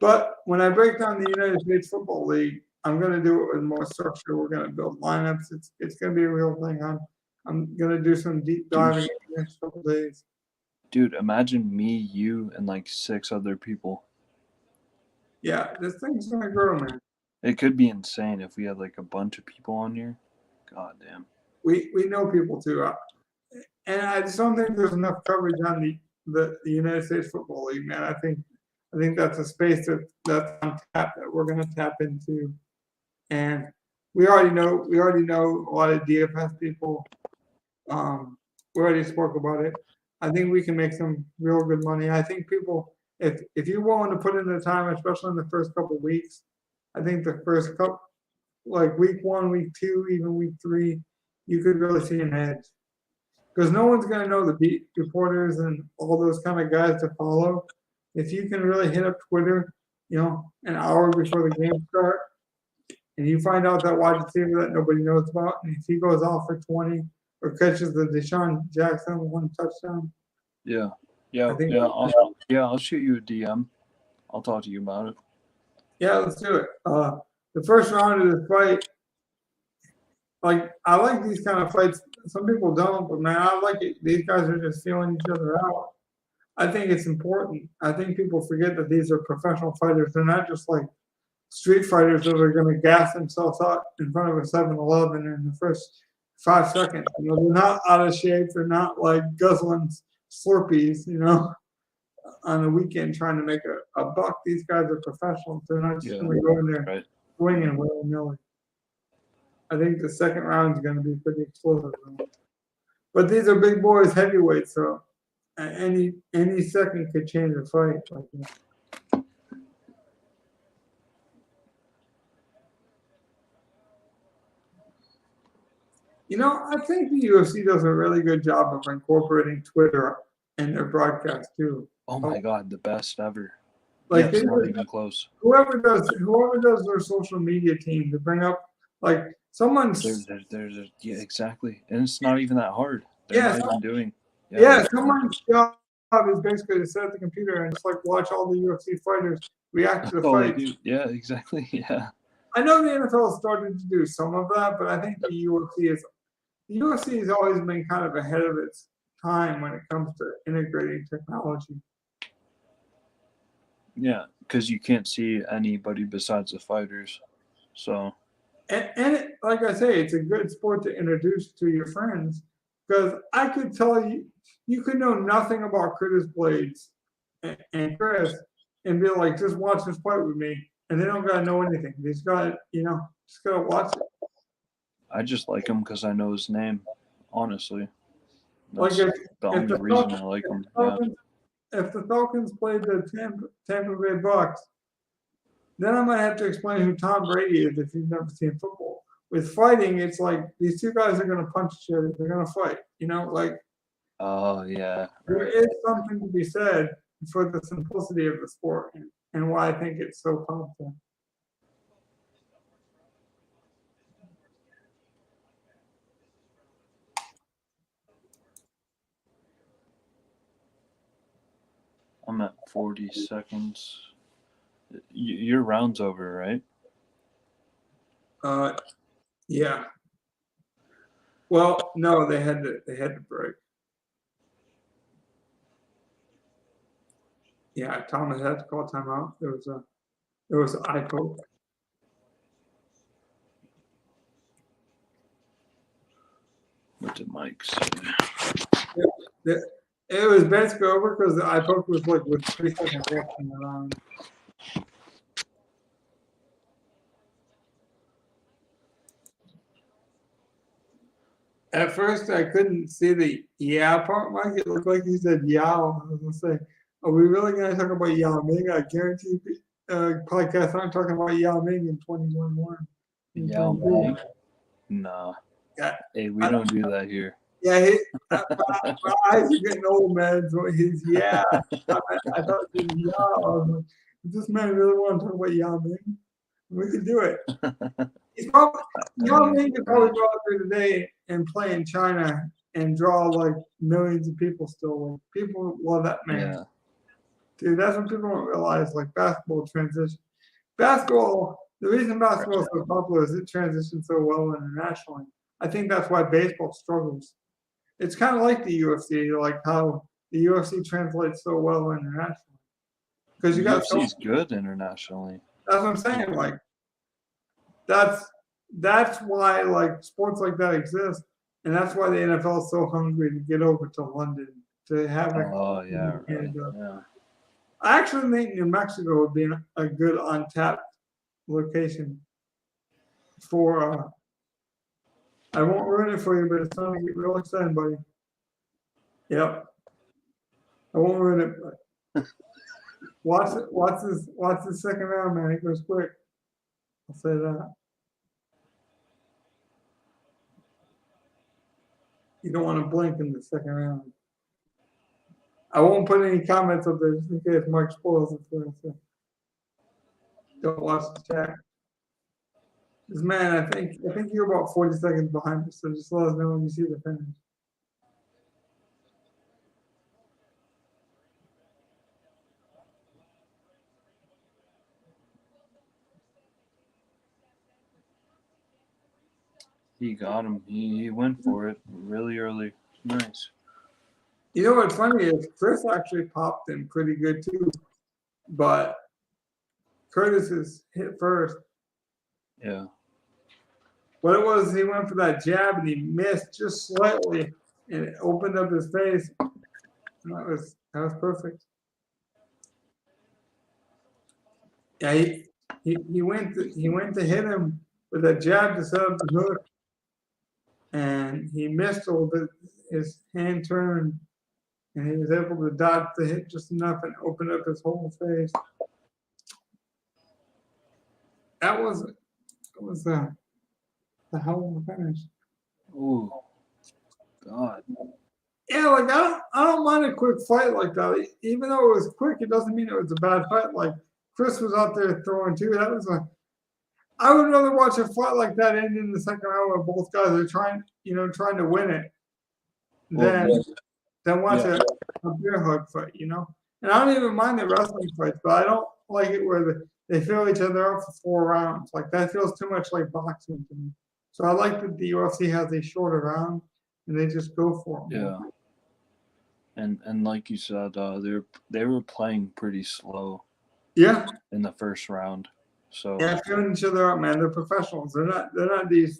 But when I break down the United States Football League, I'm going to do it with more structure. We're going to build lineups. It's going to be a real thing. I'm going to do some deep diving in the next couple of days. Dude, imagine me, you, and like 6 other people. Yeah, this thing's going to grow, man. It could be insane if we had like a bunch of people on here. God damn. We know people too, and I just don't think there's enough coverage on the United States Football League, man. I think that's a space that's on tap that we're going to tap into, and we already know a lot of DFS people. We already spoke about it. I think we can make some real good money. I think people, if you're willing to put in the time, especially in the first couple of weeks, I think the first couple, like week 1, week 2, even week 3, you could really see an edge. Because no one's going to know the beat reporters and all those kind of guys to follow. If you can really hit up Twitter, an hour before the game start, and you find out that wide receiver that nobody knows about, and if he goes off for 20 or catches the Deshaun Jackson 1 touchdown. Yeah. I'll shoot you a DM. I'll talk to you about it. Yeah, let's do it. The first round of this fight, like, I like these kind of fights. Some people don't, but man, I like it. These guys are just feeling each other out. I think it's important. I think people forget that these are professional fighters. They're not just like street fighters that are going to gas themselves out in front of a 7-Eleven in the first 5 seconds. They're not out of shape. They're not like guzzling Slurpees, on the weekend trying to make a buck. These guys are professionals. They're not just going to go in there swinging willy-nilly. I think the second round is going to be pretty explosive. But these are big boys, heavyweights, so any second could change the fight. Like that. I think the UFC does a really good job of incorporating Twitter in their broadcast too. Oh my God, the best ever. Like, it's not even close. Whoever does their social media team to bring up, like, someone's. Yeah, exactly, and it's not even that hard. They're not even doing. Someone's job is basically to set up the computer and just like watch all the UFC fighters react to the fight. Yeah, exactly. Yeah. I know the NFL started to do some of that, but I think the UFC has always been kind of ahead of its time when it comes to integrating technology. Yeah, because you can't see anybody besides the fighters, so. And like I say, it's a good sport to introduce to your friends, because I could tell you could know nothing about Curtis Blades and Chris and be like, just watch this fight with me, and they don't gotta know anything. They just gotta watch it. I just like him because I know his name, honestly. That's the only reason I like him. If the Falcons played the Tampa Bay Bucks, then I might have to explain who Tom Brady is if you've never seen football. With fighting, it's like these two guys are going to punch each other. They're going to fight. Oh, yeah. There is something to be said for the simplicity of the sport and why I think it's so powerful. I'm at 40 seconds. Your round's over, right? Yeah. Well, no, they had to break. Yeah, Thomas had to call timeout. There was an eye poke. What did Mike say? It was basically over because the eye poke was like with 3 seconds left in the round. At first, I couldn't see the part, Mike. It looked like he said Yao. I was going to say, are we really going to talk about Yao Ming? I guarantee podcasts aren't talking about Yao Ming in 2021. Yao Ming? Nah. Yeah. Hey, we don't do that here. Yeah, my eyes are getting old, man. So I thought it was Yao. Like, does this man really want to talk about Yao Ming? We could do it. Yao Ming could probably go out there today and play in China and draw like millions of people still. Like, people love that man. Yeah. Dude, that's what people don't realize. Like, basketball transition. Basketball, The reason basketball is so popular is it transitions so well internationally. I think that's why baseball struggles. It's kind of like the UFC, like how the UFC translates so well internationally. Because you got UFC's good internationally. That's what I'm saying. Like that's why like sports like that exist, and that's why the NFL is so hungry to get over to London to have it. Oh yeah, right. Yeah. I actually think New Mexico would be a good untapped location for. I won't ruin it for you, but it's starting to get real exciting, buddy. Yep. I won't ruin it. But watch it. Watch this second round, man. It goes quick. I'll say that. You don't want to blink in the second round. I won't put any comments up there just in case Mike spoils it for us. So don't watch the chat. Because man, I think you're about 40 seconds behind us, so just let us know when you see the finish. He got him. He went for it really early. Nice. You know what's funny is Chris actually popped in pretty good too, but Curtis is hit first. Yeah. What it was, he went for that jab and he missed just slightly, and it opened up his face. And that was perfect. Yeah, he went to hit him with a jab to set up the hook, and he missed a little bit. His hand turned, and he was able to dodge the hit just enough and open up his whole face. That was the hell of a finish. Ooh, God. Yeah, like I don't mind a quick fight like that. Even though it was quick, it doesn't mean it was a bad fight. Like Chris was out there throwing too. I would rather watch a fight like that end in the second round where both guys are trying to win it than watch a beer hug fight, And I don't even mind the wrestling fights, but I don't like it where they fill each other up for 4 rounds. Like that feels too much like boxing to me. So I like that the UFC has a shorter round and they just go for them. Yeah. And like you said, they were playing pretty slow. Yeah. In the first round. So yeah, filling each other up, man. They're professionals. They're not these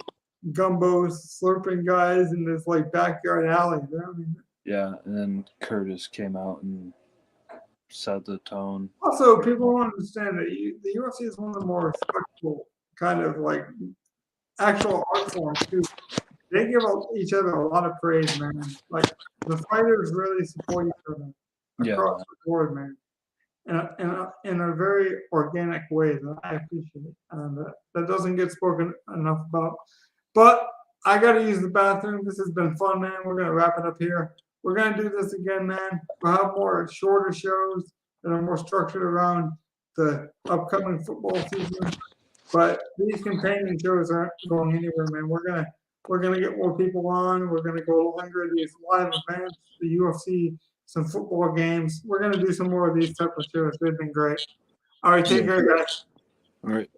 gumbos slurping guys in this like backyard alley. You know what I mean? Yeah, and then Curtis came out and set the tone. Also, people don't understand that the UFC is one of the more respectful kind of like actual art forms too. They give each other a lot of praise, man. Like the fighters really support each other across the board, man. In a very organic way that I appreciate. That doesn't get spoken enough about. But I got to use the bathroom. This has been fun, man. We're going to wrap it up here. We're going to do this again, man. We'll have more shorter shows that are more structured around the upcoming football season. But these companion shows aren't going anywhere, man. We're gonna get more people on. We're gonna go longer. These live events, the UFC, some football games. We're gonna do some more of these type of shows. They've been great. All right, take care, guys. All right.